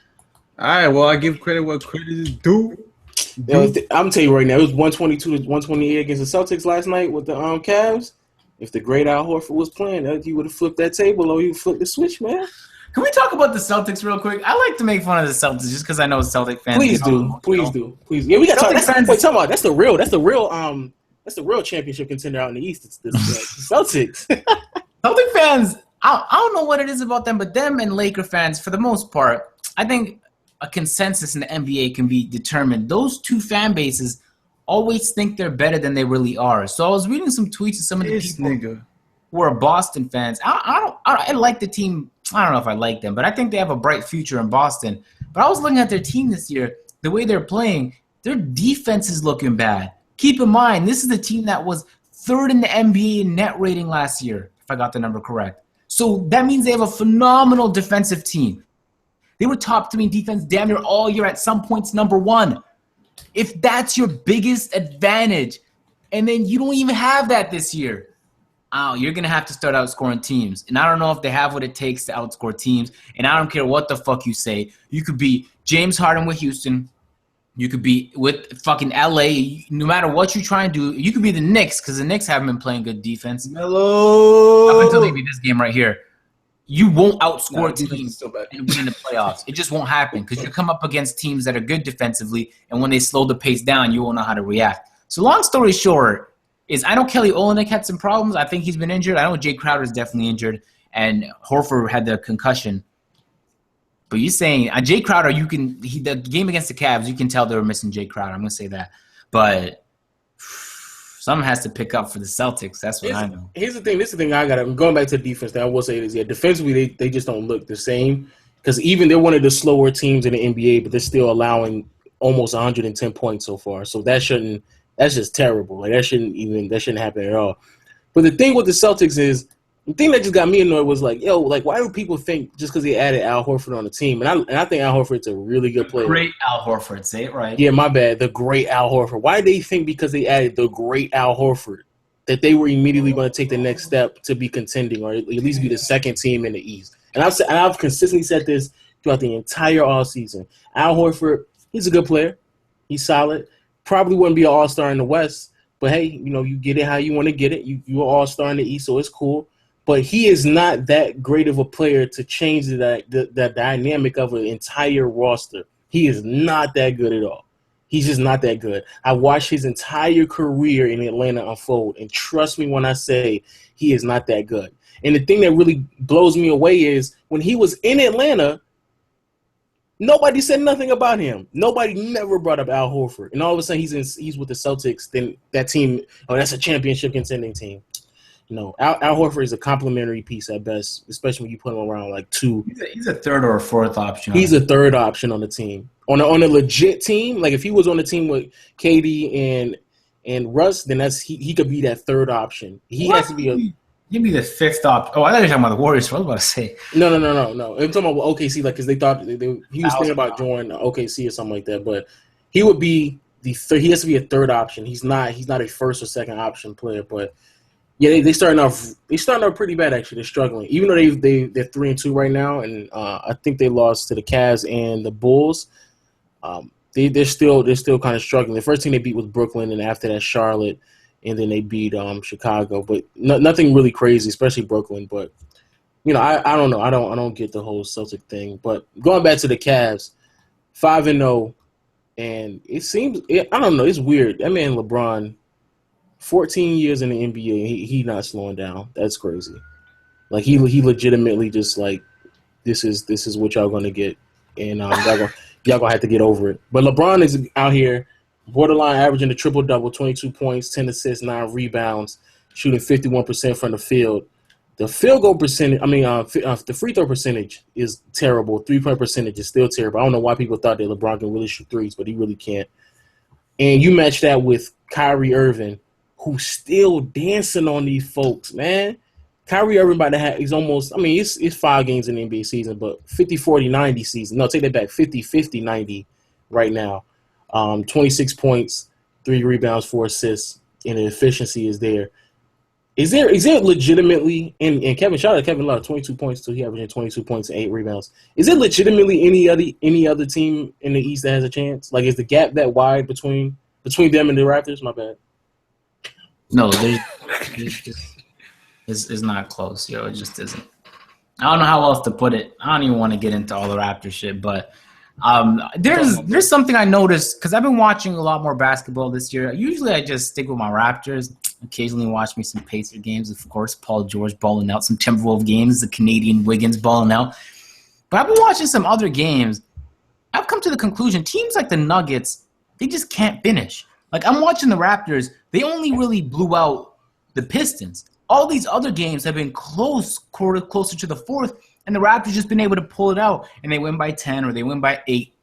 Speaker 3: All right, well, I give credit what credit is due.
Speaker 1: I'm telling you right now, it was 122 to 128 against the Celtics last night with the Cavs. If the great Al Horford was playing, he would have flipped that table or he would flip the switch, man.
Speaker 2: Can we talk about the Celtics real quick? I like to make fun of the Celtics just because I know Celtic fans.
Speaker 1: Please do. Yeah, we got to talk. Wait, talk about that's the real championship contender out in the East. It's the Celtics.
Speaker 2: Celtic fans, I don't know what it is about them, but them and Laker fans, for the most part, I think a consensus in the NBA can be determined. Those two fan bases always think they're better than they really are. So I was reading some tweets of some of the people who are Boston fans. I like the team. I don't know if I like them, but I think they have a bright future in Boston. But I was looking at their team this year, the way they're playing, their defense is looking bad. Keep in mind, this is the team that was third in the NBA in net rating last year, if I got the number correct. So that means they have a phenomenal defensive team. They were top 3 in defense damn near all year, at some points number 1. If that's your biggest advantage, and then you don't even have that this year, you're going to have to start outscoring teams. And I don't know if they have what it takes to outscore teams. And I don't care what the fuck you say. You could be James Harden with Houston. You could be with fucking LA. No matter what you try and do, you could be the Knicks because the Knicks haven't been playing good defense.
Speaker 3: Hello.
Speaker 2: Up until maybe this game right here. You won't outscore teams and win in the playoffs. It just won't happen because you come up against teams that are good defensively, and when they slow the pace down, you won't know how to react. So long story short is I know Kelly Olynyk had some problems. I think he's been injured. I know Jay Crowder is definitely injured, and Horford had the concussion. But you're saying Jay Crowder, the game against the Cavs, you can tell they were missing Jay Crowder. I'm going to say that. But someone has to pick up for the Celtics. That's what I know.
Speaker 1: Here's the thing. This is the thing I got. I'm going back to the defense. That I will say is, defensively they just don't look the same because even they're one of the slower teams in the NBA, but they're still allowing almost 110 points so far. So that's just terrible. Like that shouldn't happen at all. But the thing with the Celtics is the thing that just got me annoyed was like, why do people think just because they added Al Horford on the team? And I think Al Horford's a really good player.
Speaker 2: Great Al Horford, say it right.
Speaker 1: Yeah, my bad. The great Al Horford. Why do they think because they added the great Al Horford that they were immediately going to take the next step to be contending or at least be the second team in the East? And I've consistently said this throughout the entire offseason. Al Horford, he's a good player. He's solid. Probably wouldn't be an all-star in the West, but hey, you get it how you want to get it. You're an all-star in the East, so it's cool. But he is not that great of a player to change the dynamic of an entire roster. He is not that good at all. He's just not that good. I watched his entire career in Atlanta unfold, and trust me when I say he is not that good. And the thing that really blows me away is when he was in Atlanta, nobody said nothing about him. Nobody never brought up Al Horford. And all of a sudden he's with the Celtics, then that team, that's a championship contending team. No, Al Horford is a complimentary piece at best, especially when you put him around like 2.
Speaker 2: He's a third or a fourth option.
Speaker 1: He's a third option on the team. On a legit team, like if he was on the team with KD and Russ, then he could be that third option. He has to be
Speaker 2: He'd be the fifth option. Oh, I thought you were talking about the Warriors. What was I about to say?
Speaker 1: No. I'm talking about OKC, like because they thought he was thinking about joining OKC or something like that. But he would be he has to be a third option. He's not a first or second option player, but. Yeah, they starting off pretty bad actually. They're struggling, even though they're 3-2 right now, and I think they lost to the Cavs and the Bulls. They're still kind of struggling. The first team they beat was Brooklyn, and after that Charlotte, and then they beat Chicago. But nothing really crazy, especially Brooklyn. But I don't know. I don't get the whole Celtic thing. But going back to the Cavs, 5-0, and it seems I don't know. It's weird. That man LeBron. 14 years in the NBA, he not slowing down. That's crazy. Like he legitimately just like this is what y'all gonna get, and y'all gonna have to get over it. But LeBron is out here, borderline averaging a triple double, 22 points, 10 assists, 9 rebounds, shooting 51% from the field. The field goal percentage, the free throw percentage is terrible. 3-point percentage is still terrible. I don't know why people thought that LeBron can really shoot threes, but he really can't. And you match that with Kyrie Irving, who's still dancing on these folks, man. Kyrie Irving about to have, he's almost, it's 5 games in the NBA season, but 50-40-90 season. No, take that back, 50-50-90 right now. 26 points, 3 rebounds, 4 assists, and the efficiency is there. Is there legitimately and Kevin, shout out to Kevin Love, 22 points too. He averaging 22 points and 8 rebounds. Is it legitimately any other team in the East that has a chance? Like, is the gap that wide between them and the Raptors? My bad.
Speaker 2: No, there's it's not close, yo. It just isn't. I don't know how else to put it. I don't even want to get into all the Raptor shit, but there's something I noticed because I've been watching a lot more basketball this year. Usually I just stick with my Raptors. Occasionally watch me some Pacer games, of course. Paul George balling out. Some Timberwolves games. The Canadian Wiggins balling out. But I've been watching some other games. I've come to the conclusion teams like the Nuggets, they just can't finish. Like, I'm watching the Raptors. They only really blew out the Pistons. All these other games have been closer to the fourth, and the Raptors just been able to pull it out, and they win by 10 or they win by 8.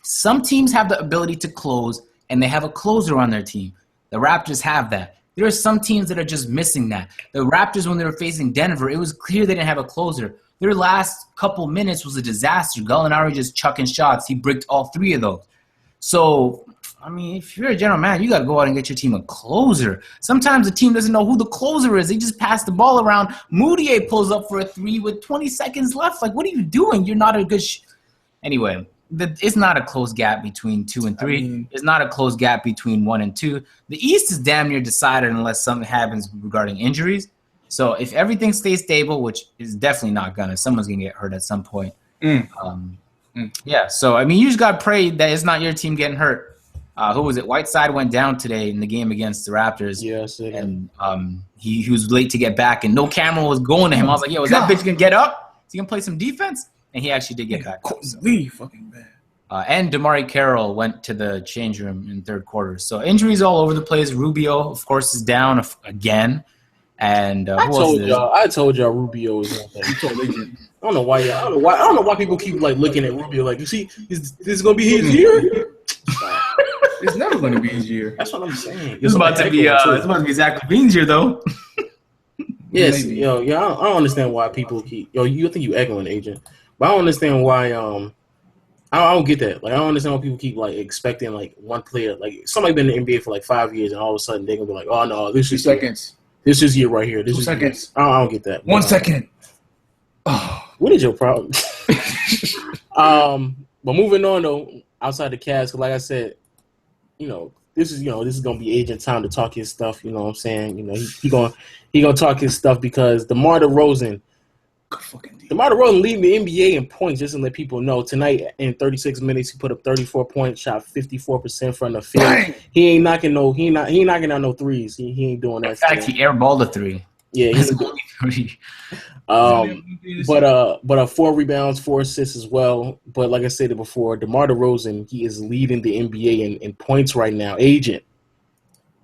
Speaker 2: Some teams have the ability to close, and they have a closer on their team. The Raptors have that. There are some teams that are just missing that. The Raptors, when they were facing Denver, it was clear they didn't have a closer. Their last couple minutes was a disaster. Gallinari just chucking shots. He bricked all 3 of those. So, I mean, if you're a general manager, you got to go out and get your team a closer. Sometimes the team doesn't know who the closer is. They just pass the ball around. Moutier pulls up for a 3 with 20 seconds left. Like, what are you doing? You're not a good Anyway, it's not a close gap between 2 and 3. It's not a close gap between 1 and 2. The East is damn near decided unless something happens regarding injuries. So if everything stays stable, which is definitely not gonna, someone's gonna get hurt at some point. Yeah. So I mean, you just gotta pray that it's not your team getting hurt. Who was it? Whiteside went down today in the game against the Raptors.
Speaker 1: Yes.
Speaker 2: And he was late to get back, and no camera was going to him. I was like, yo, is that bitch gonna get up? Is he gonna play some defense? And he actually did get back.
Speaker 3: Really fucking bad.
Speaker 2: And DeMar Carroll went to the change room in third quarter. So injuries all over the place. Rubio, of course, is down again. And
Speaker 1: I told y'all Rubio was not that. I don't know why people keep like looking at Rubio like, you see, is this gonna be his year?
Speaker 3: It's never gonna be his year.
Speaker 1: That's what I'm saying.
Speaker 2: It's about to be Zach LaVine's year though.
Speaker 1: Yes, maybe. I don't understand why people keep you think you echoing, agent. But I don't understand why I don't get that. Like, I don't understand why people keep like expecting like one player, like somebody been in the NBA for like 5 years, and all of a sudden they're gonna be like, oh no, this is
Speaker 3: 2 seconds.
Speaker 1: This is year right here. This
Speaker 3: 2
Speaker 1: is
Speaker 3: seconds.
Speaker 1: I don't get that.
Speaker 3: 1 second.
Speaker 1: What is your problem? But moving on though, outside the cast, like I said, this is gonna be agent time to talk his stuff. You know what I'm saying? He gonna talk his stuff because DeMar Derozan leading the NBA in points. Just to let people know, tonight in 36 minutes he put up 34 points, shot 54% from the field. Bang! He ain't knocking out no threes. He ain't doing that.
Speaker 2: In fact, he airballed a 3.
Speaker 1: Yeah, he's only 3. But 4 rebounds, 4 assists as well. But like I said before, DeMar Derozan, he is leading the NBA in points right now. Agent,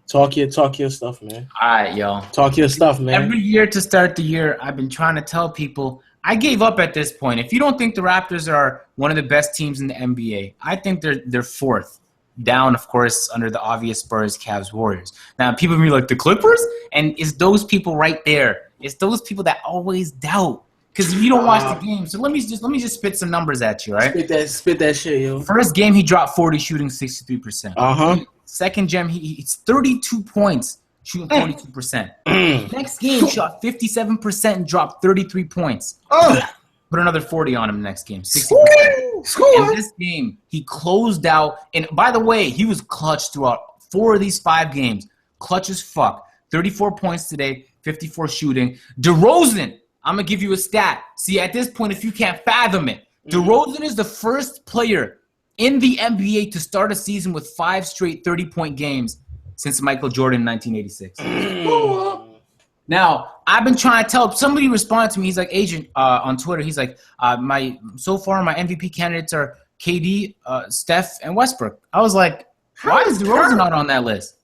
Speaker 1: talk your stuff, man.
Speaker 2: All right, yo.
Speaker 1: Talk your stuff, man.
Speaker 2: Every year to start the year, I've been trying to tell people, I gave up at this point. If you don't think the Raptors are one of the best teams in the NBA, I think they're 4th. Down, of course, under the obvious Spurs, Cavs, Warriors. Now, people be like, the Clippers? And it's those people right there. It's those people that always doubt. Because you don't watch the game. So let me just spit some numbers at you, right?
Speaker 1: Spit that shit, yo.
Speaker 2: First game, he dropped 40, shooting 63%. Second gem, he's 32 points, shooting 42%. Next game, shot 57% and dropped 33 points. Put another 40 on him next game, 60%. In this game, he closed out. And by the way, he was clutch throughout 4 of these 5 games. Clutch as fuck. 34 points today, 54 shooting. DeRozan, I'm going to give you a stat. See, at this point, if you can't fathom it, DeRozan is the first player in the NBA to start a season with 5 straight 30-point games since Michael Jordan in 1986. Now, I've been trying to tell – somebody responded to me. He's like, agent, on Twitter, he's like, my MVP candidates are KD, Steph, and Westbrook. I was like, why is DeRozan not on that list?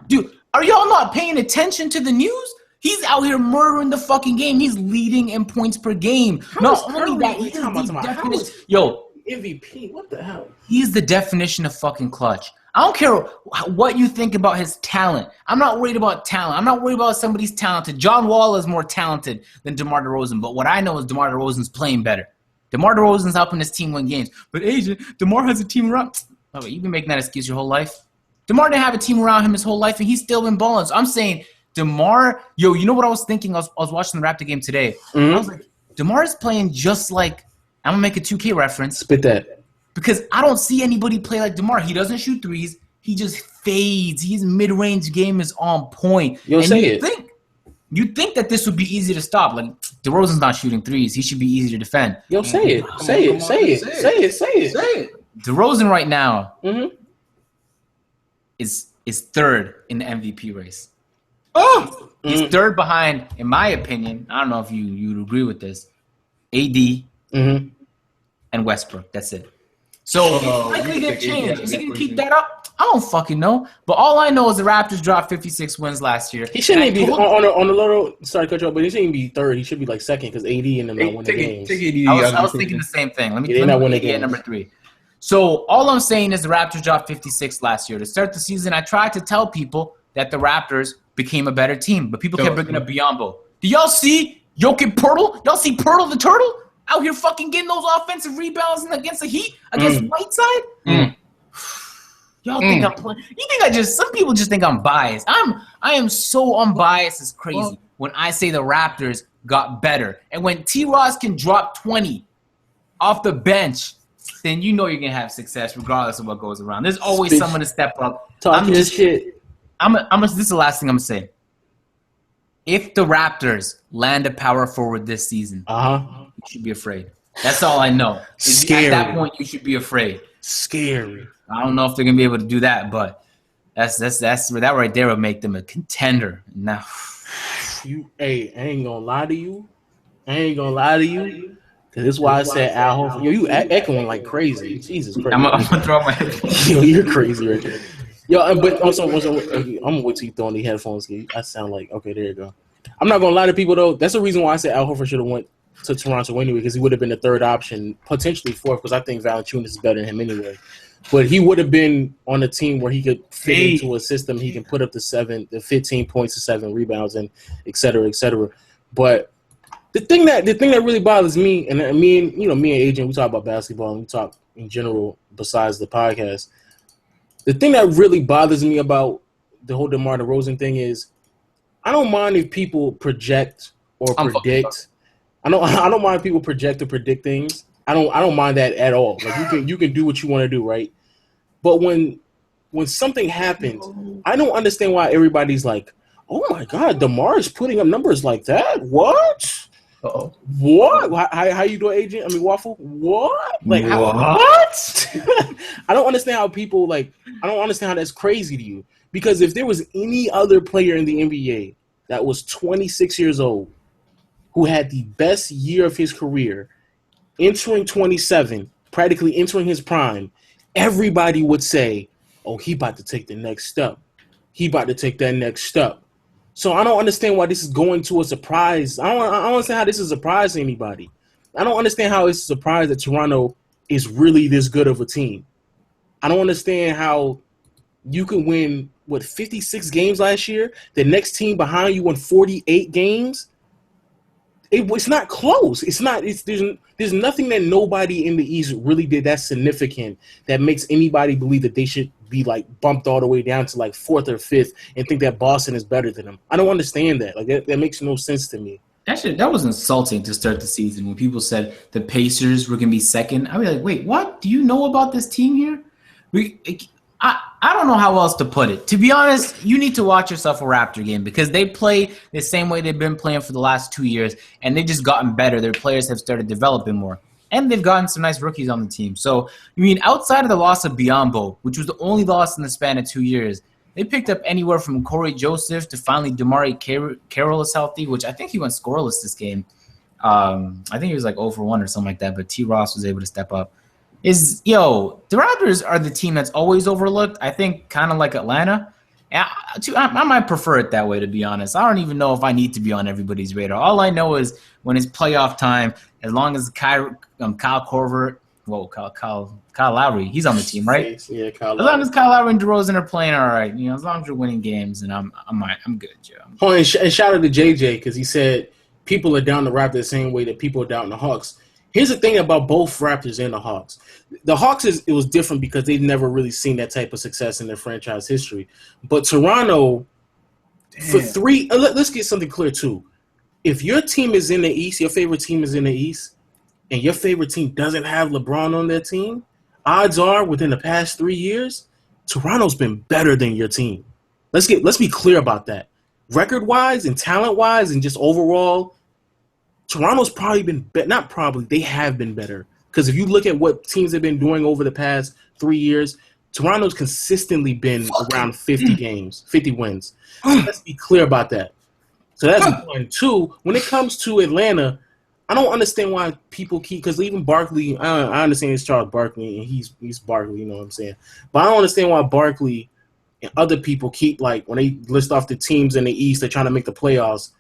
Speaker 2: Dude, are y'all not paying attention to the news? He's out here murdering the fucking game. He's leading in points per game. Not only that, he's the definition. Yo,
Speaker 1: MVP, what the hell?
Speaker 2: He's the definition of fucking clutch. I don't care what you think about his talent. I'm not worried about talent. I'm not worried about somebody's talented. John Wall is more talented than DeMar Derozan, but what I know is DeMar DeRozan's playing better. DeMar DeRozan's helping his team win games. But agent, DeMar has a team around. Oh, wait, you've been making that excuse your whole life. DeMar didn't have a team around him his whole life, and he's still been balling. So I'm saying DeMar, you know what I was thinking? I was watching the Raptor game today. I was like, DeMar is playing just like, I'm going to make a 2K reference.
Speaker 1: Spit that.
Speaker 2: Because I don't see anybody play like DeMar. He doesn't shoot threes. He just fades. His mid-range game is on point.
Speaker 1: You'd
Speaker 2: think that this would be easy to stop. Like, DeRozan's not shooting threes. He should be easy to defend.
Speaker 1: Say it.
Speaker 2: DeRozan right now is third in the MVP race. He's third behind, in my opinion. I don't know if you'd agree with this. AD and Westbrook. That's it. So it's likely to change. Is he going to keep that up? I don't fucking know. But all I know is the Raptors dropped 56 wins last year.
Speaker 1: He shouldn't be on the little. Sorry to cut you off, but he shouldn't be third. He should be like second because AD and them not winning games.
Speaker 2: I was thinking the same thing. Let me get number 3. So all I'm saying is the Raptors dropped 56 last year. To start the season, I tried to tell people that the Raptors became a better team, but people kept bringing up Biyombo. Do y'all see Jokic Poeltl? Y'all see Poeltl the Turtle out here fucking getting those offensive rebounds against the Heat, against Whiteside? Y'all think I'm playing? You think some people just think I'm biased. I am so unbiased, it's crazy. When I say the Raptors got better, and when T. Ross can drop 20 off the bench, then you know you're gonna have success regardless of what goes around. There's always someone to step up.
Speaker 1: Talking this shit.
Speaker 2: This is the last thing I'm gonna say. If the Raptors land a power forward this season, you should be afraid. That's all I know.
Speaker 1: Scary.
Speaker 2: At that point, you should be afraid.
Speaker 1: Scary.
Speaker 2: I don't know if they're gonna be able to do that, but that right there would make them a contender. Now,
Speaker 1: I ain't gonna lie to you. Cause this is why I said Al Horford. Yo, you echoing like crazy. Jesus Christ.
Speaker 2: I'm gonna throw my headphones.
Speaker 1: Yo, you're crazy right there. Yo, but also, I'm gonna wait till you throw on the headphones. I sound like, okay, there you go. I'm not gonna lie to people though. That's the reason why I said Al Horford should have went to Toronto anyway, because he would have been the third option, potentially fourth, because I think Valanciunas is better than him anyway. But he would have been on a team where he could fit into a system. He can put up the 15 points, the 7 rebounds, and et cetera, et cetera. But the thing that really bothers me, and me and Agent, we talk about basketball and we talk in general besides the podcast. The thing that really bothers me about the whole DeMar DeRozan thing is, I don't mind if people project or predict. I don't mind if people project or predict things. I don't mind that at all. Like you can do what you want to do, right? But when something happens, I don't understand why everybody's like, "Oh my God, DeMar is putting up numbers like that." What?
Speaker 3: Uh-oh.
Speaker 1: What? How you doing, Agent? I mean, Waffle. What? Like
Speaker 2: what?
Speaker 1: I don't understand how people I don't understand how that's crazy to you. Because if there was any other player in the NBA that was 26 years old who had the best year of his career, entering 27, practically entering his prime, everybody would say, "Oh, he about to take the next step. He about to take that next step." So I don't understand why this is going to a surprise. I don't understand how this is a surprise to anybody. I don't understand how it's a surprise that Toronto is really this good of a team. I don't understand how you can win, 56 games last year? The next team behind you won 48 games? It's not close. It's not. There's nothing that nobody in the East really did that's significant that makes anybody believe that they should be bumped all the way down to 4th or 5th and think that Boston is better than them. I don't understand that. That makes no sense to me.
Speaker 2: That was insulting to start the season when people said the Pacers were gonna be second. I'd be like, wait, what? Do you know about this team here? I don't know how else to put it. To be honest, you need to watch yourself a Raptor game because they play the same way they've been playing for the last 2 years, and they've just gotten better. Their players have started developing more, and they've gotten some nice rookies on the team. So, outside of the loss of Biyombo, which was the only loss in the span of 2 years, they picked up anywhere from Corey Joseph to finally DeMar Carroll is healthy, which I think he went scoreless this game. I think he was 0 for 1 or something like that, but T. Ross was able to step up. The Raptors are the team that's always overlooked. I think kind of like Atlanta. I might prefer it that way, to be honest. I don't even know if I need to be on everybody's radar. All I know is when it's playoff time, as long as Kyle Korver, Kyle Lowry, he's on the team, right?
Speaker 1: Yeah, Kyle
Speaker 2: Lowry. As long as Kyle Lowry and DeRozan are playing all right, as long as you're winning games, and I'm good, Joe.
Speaker 1: Oh, and shout out to JJ because he said people are down the Raptors the same way that people are down the Hawks. Here's the thing about both Raptors and the Hawks. The Hawks, it was different because they've never really seen that type of success in their franchise history. But Toronto, For 3, let's get something clear too. If your team is in the East, your favorite team is in the East, and your favorite team doesn't have LeBron on their team, odds are within the past 3 years, Toronto's been better than your team. Let's be clear about that. Record-wise and talent-wise and just overall, Toronto's probably been not probably, they have been better. Because if you look at what teams have been doing over the past 3 years, Toronto's consistently been around 50 games, 50 wins. So let's be clear about that. So that's one. 2, when it comes to Atlanta, I don't understand why people keep, because even Barkley, I understand it's Charles Barkley and he's Barkley, you know what I'm saying? But I don't understand why Barkley and other people keep, like, when they list off the teams in the East, they're trying to make the playoffs.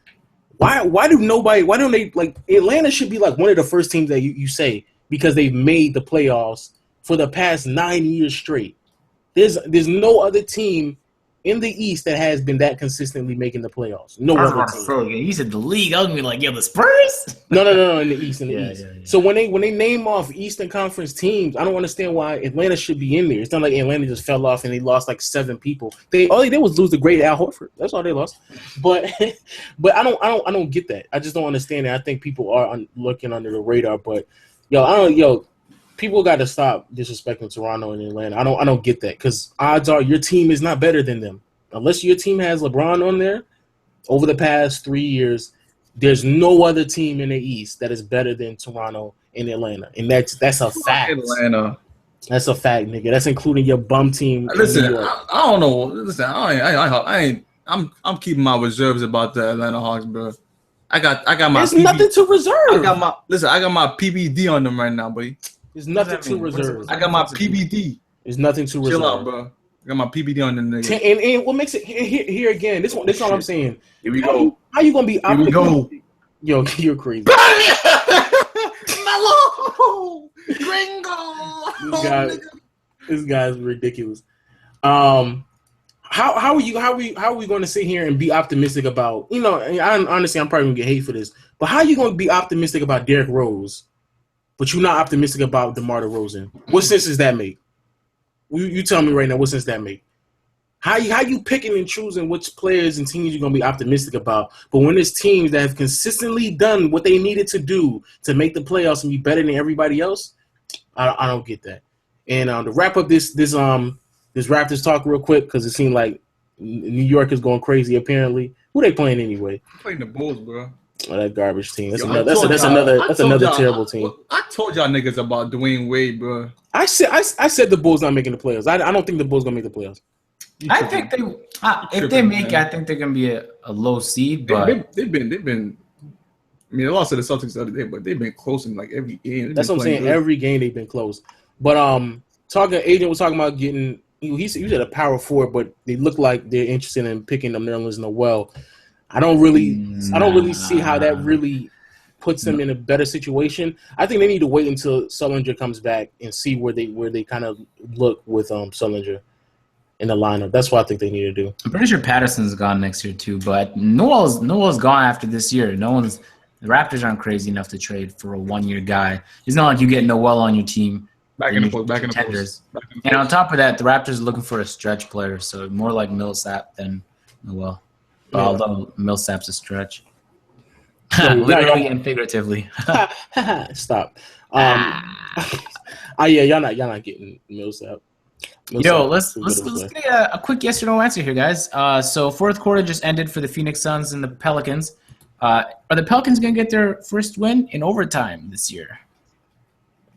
Speaker 1: Why don't they, like, Atlanta should be like one of the first teams that you say, because they've made the playoffs for the past 9 years straight. There's no other team in the East that has been that consistently making the playoffs. No other team.
Speaker 2: You said the league. I was gonna be like, yo, the Spurs?
Speaker 1: No, in the East, East. Yeah. So when they name off Eastern Conference teams, I don't understand why Atlanta should be in there. It's not like Atlanta just fell off and they lost like 7 people. All they did was lose the great Al Horford. That's all they lost. But I don't get that. I just don't understand it. I think people are looking under the radar. But people got to stop disrespecting Toronto and Atlanta. I don't get that, because odds are your team is not better than them. Unless your team has LeBron on there, over the past 3 years, there's no other team in the East that is better than Toronto and Atlanta, and that's a fact.
Speaker 3: Atlanta.
Speaker 1: That's a fact, nigga. That's including your bum team.
Speaker 3: Listen, I don't know. Listen, I'm keeping my reserves about the Atlanta Hawks, bro. I got my.
Speaker 1: There's nothing to reserve.
Speaker 3: I got my PBD on them right now, buddy.
Speaker 1: There's nothing to reserve.
Speaker 3: I got my PBD.
Speaker 1: There's nothing to reserve.
Speaker 3: Chill out, bro. I got my PBD on the nigga.
Speaker 1: And what makes it here again? This all I'm saying.
Speaker 3: Here we go.
Speaker 1: How you gonna be?
Speaker 3: Here we go.
Speaker 1: Yo, you're crazy.
Speaker 3: Mellow, gringo.
Speaker 1: This guy's ridiculous. How are we going to sit here and be optimistic about? You know, honestly, I'm probably gonna get hate for this, but how are you going to be optimistic about Derrick Rose, but you're not optimistic about DeMar DeRozan? What sense does that make? You tell me right now. What sense that make? How you picking and choosing which players and teams you're gonna be optimistic about? But when there's teams that have consistently done what they needed to do to make the playoffs and be better than everybody else, I don't get that. And to wrap up this Raptors talk real quick, because it seemed like New York is going crazy. Apparently, who they playing anyway?
Speaker 3: Playing the Bulls, bro.
Speaker 1: Oh, that garbage team. That's another terrible team.
Speaker 3: I told y'all niggas about Dwayne Wade, bro.
Speaker 1: I said the Bulls not making the playoffs. I don't think the Bulls gonna make the playoffs.
Speaker 2: I think they if they make it, I think they're gonna be a low seed. But
Speaker 3: they've been. I mean, they lost to the Celtics the other day, but they've been close in like every game.
Speaker 1: That's what I'm saying. Good. Every game they've been close. But Agent was talking about getting. He's at a power forward, but they look like they're interested in picking them Nerlens Noel. I don't really see how that really puts them in a better situation. I think they need to wait until Sullinger comes back and see where they kind of look with Sullinger in the lineup. That's what I think they need to do.
Speaker 2: I'm pretty sure Patterson's gone next year too, but Noel's gone after this year. The Raptors aren't crazy enough to trade for a 1-year guy. It's not like you get Noel on your team.
Speaker 3: Back in the post.
Speaker 2: And on top of that, the Raptors are looking for a stretch player, so more like Millsap than Noel. Yeah. Although Millsap's a stretch. Literally and figuratively.
Speaker 1: Stop. Y'all not getting Millsap.
Speaker 2: Yo, let's get a quick yes or no answer here, guys. So fourth quarter just ended for the Phoenix Suns and the Pelicans. Are the Pelicans gonna get their first win in overtime this year?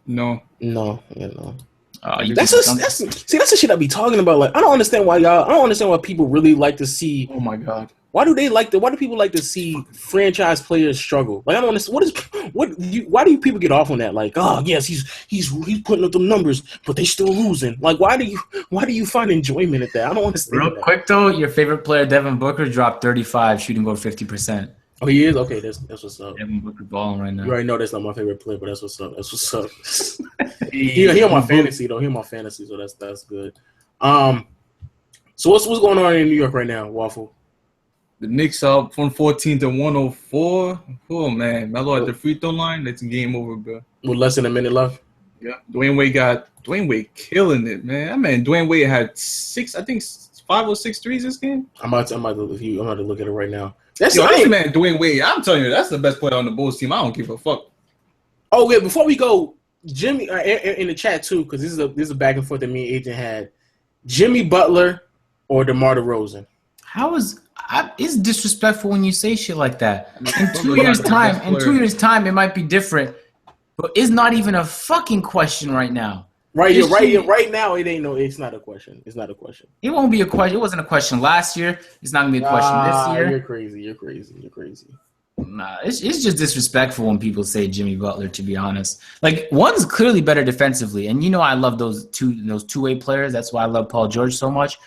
Speaker 3: No.
Speaker 1: That's the shit I be talking about. Like, I don't understand why people really like to see.
Speaker 3: Oh my god.
Speaker 1: Why do people like to see franchise players struggle? Like, I don't understand. Why do people get off on that? Like, oh yes, he's putting up the numbers, but they still losing. Like, why do you find enjoyment at that? I don't understand.
Speaker 2: Real quick though, your favorite player Devin Booker dropped 35, shooting over 50%.
Speaker 1: Oh, he is? Okay, that's what's up.
Speaker 2: Devin Booker balling right now.
Speaker 1: You already know that's not my favorite player, but that's what's up. He on my fantasy though. He on my fantasy, so that's good. So what's going on in New York right now, Waffle?
Speaker 3: The Knicks up 114 to 104. Oh man, Melo at the free throw line. That's game over, bro.
Speaker 1: With less than a minute left.
Speaker 3: Yeah, Dwayne Wade killing it, man. Dwayne Wade had 5 or 6 threes this game?
Speaker 1: I'm about to look at it right now.
Speaker 3: That's man, Dwayne Wade. I'm telling you, that's the best player on the Bulls team. I don't give a fuck.
Speaker 1: Oh yeah, before we go, Jimmy in the chat too, because this is a back and forth that me and Agent had. Jimmy Butler or DeMar DeRozan?
Speaker 2: It's disrespectful when you say shit like that. In 2 years' time, it might be different, but it's not even a fucking question right now.
Speaker 1: Right now, it ain't no. It's not a question. It's not a question.
Speaker 2: It won't be a question. It wasn't a question last year. It's not gonna be a question this year.
Speaker 1: You're crazy.
Speaker 2: Nah, it's just disrespectful when people say Jimmy Butler. To be honest, like one's clearly better defensively, and I love those two-way players. That's why I love Paul George so much.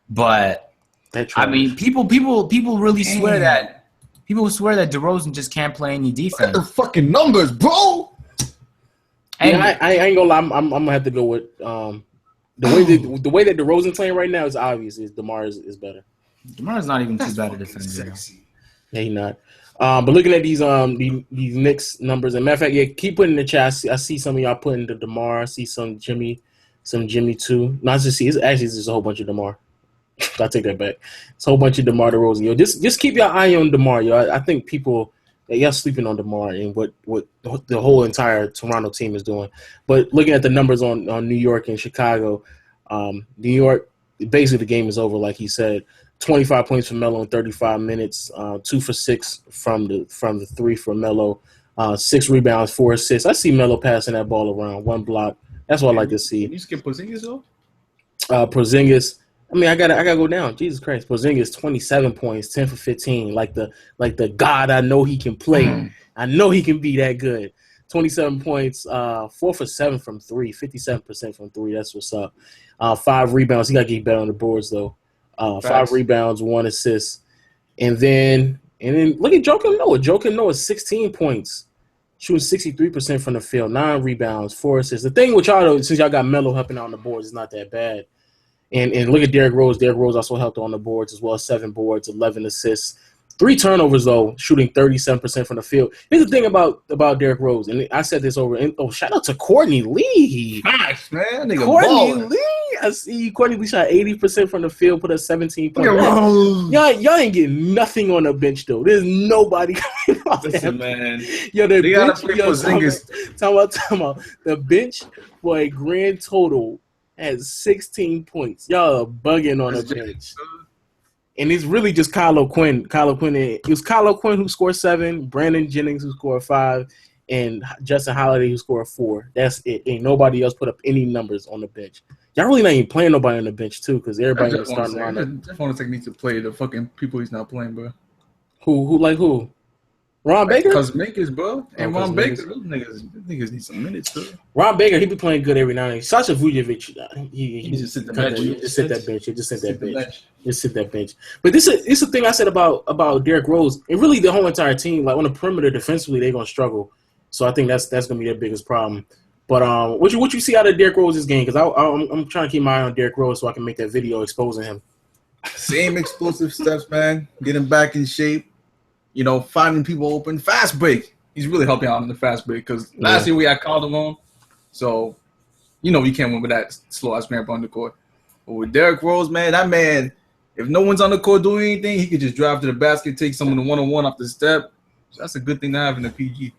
Speaker 2: But I mean, people really swear that DeRozan just can't play any defense.
Speaker 3: Look at the fucking numbers, bro.
Speaker 1: And I ain't gonna lie. I'm gonna have to go with the way that DeRozan playing right now is obvious. Is DeMar is better.
Speaker 2: DeMar's not even too bad a defender.
Speaker 1: Yeah, he's not. But looking at these Knicks numbers, and matter of fact, yeah, keep putting in the chat. I see some of y'all putting the DeMar. I see some Jimmy too. Not just see. It's actually just a whole bunch of DeMar. I take that back. It's a whole bunch of DeMar DeRozan. Yo, just keep your eye on DeMar. Yo, I think people. Y'all sleeping on DeMar and what the whole entire Toronto team is doing. But looking at the numbers on New York and Chicago, New York, basically the game is over, like he said. 25 points for Melo in 35 minutes, 2 for 6 from the three for Melo, 6 rebounds, 4 assists. I see Melo passing that ball around, 1 block. That's what I like to see.
Speaker 3: You skip Porzingis though?
Speaker 1: Porzingis. I mean, I gotta go down. Jesus Christ, Porzingis 27 points, 10 for 15. Like the God I know he can play. I know he can be that good. 27 points, 4 for 7 from 3, 57% from 3. That's what's up. 5 rebounds. He gotta get better on the boards though. 5 rebounds, 1 assist, and then look at Joakim Noah. Joakim Noah 16 points, shooting 63% from the field, 9 rebounds, 4 assists. The thing with y'all though, since y'all got Melo helping out on the boards, it's not that bad. And look at Derrick Rose. Derrick Rose also helped on the boards as well. 7 boards, 11 assists. 3 turnovers, though, shooting 37% from the field. Here's the thing about Derrick Rose, and I said this over. Shout out to Courtney Lee.
Speaker 3: Nice, man. Nigga
Speaker 1: Courtney Lee. I see Courtney Lee shot 80% from the field, put up 17 points. Y'all ain't getting nothing on the bench, though. There's nobody coming off that.
Speaker 3: Listen, man.
Speaker 1: Yo, the
Speaker 3: they
Speaker 1: bench,
Speaker 3: gotta play Porzingis.
Speaker 1: Talking about the bench for a grand total has 16 points. Y'all are bugging on the bench. And it's really just Kyle O'Quinn. It was Kyle O'Quinn who scored 7, Brandon Jennings who scored 5, and Justin Holiday who scored 4. That's it. Ain't nobody else put up any numbers on the bench. Y'all really not even playing nobody on the bench, too, because everybody was starting around.
Speaker 3: I just want to take me to play the fucking people he's not playing, bro.
Speaker 1: Who? Ron Baker?
Speaker 3: Cosmakers, bro. And Ron Baker. Those niggas need some minutes, too.
Speaker 1: Ron Baker, he be playing good every now and then. Sasha Vujovic, he
Speaker 3: just sit the bench.
Speaker 1: Just sit that bench. But this is the thing I said about Derrick Rose. And really the whole entire team, like on the perimeter defensively, they're going to struggle. So I think that's going to be their biggest problem. But what you see out of Derrick Rose's game? Because I'm trying to keep my eye on Derrick Rose so I can make that video exposing him.
Speaker 3: Same explosive steps, man. Getting back in shape. Finding people open. Fast break. He's really helping out in the fast break because last year we had Calderon. So, you can't win with that slow-ass man on the court. But with Derrick Rose, man, that man, if no one's on the court doing anything, he could just drive to the basket, take someone to one-on-one off the step. So that's a good thing to have in the PG.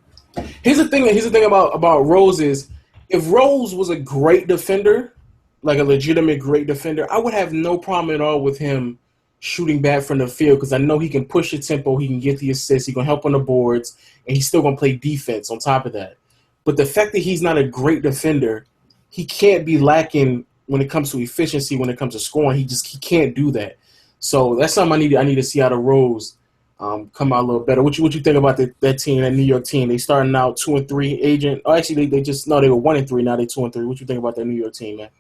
Speaker 1: Here's the thing about Rose is if Rose was a great defender, like a legitimate great defender, I would have no problem at all with him shooting back from the field because I know he can push the tempo, he can get the assists, he can help on the boards, and he's still going to play defense on top of that. But the fact that he's not a great defender, he can't be lacking when it comes to efficiency, when it comes to scoring. He can't do that. So that's something I need to see out of Rose come out a little better. What you think about that team, that New York team? They starting out 2-3 agent. Oh, actually, they were 1-3. Now they 2-3. What you think about that New York team, man?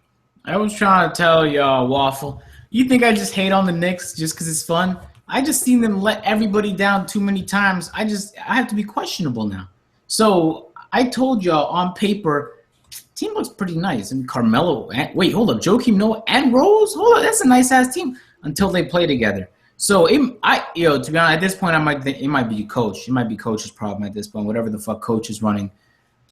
Speaker 2: I was trying to tell y'all, Waffle. You think I just hate on the Knicks just because it's fun? I just seen them let everybody down too many times. I have to be questionable now. So I told y'all on paper, team looks pretty nice. And Carmelo, Joakim Noah and Rose? Hold up, that's a nice-ass team until they play together. So, to be honest, at this point, I might think it might be coach. It might be coach's problem at this point, whatever the fuck coach is running.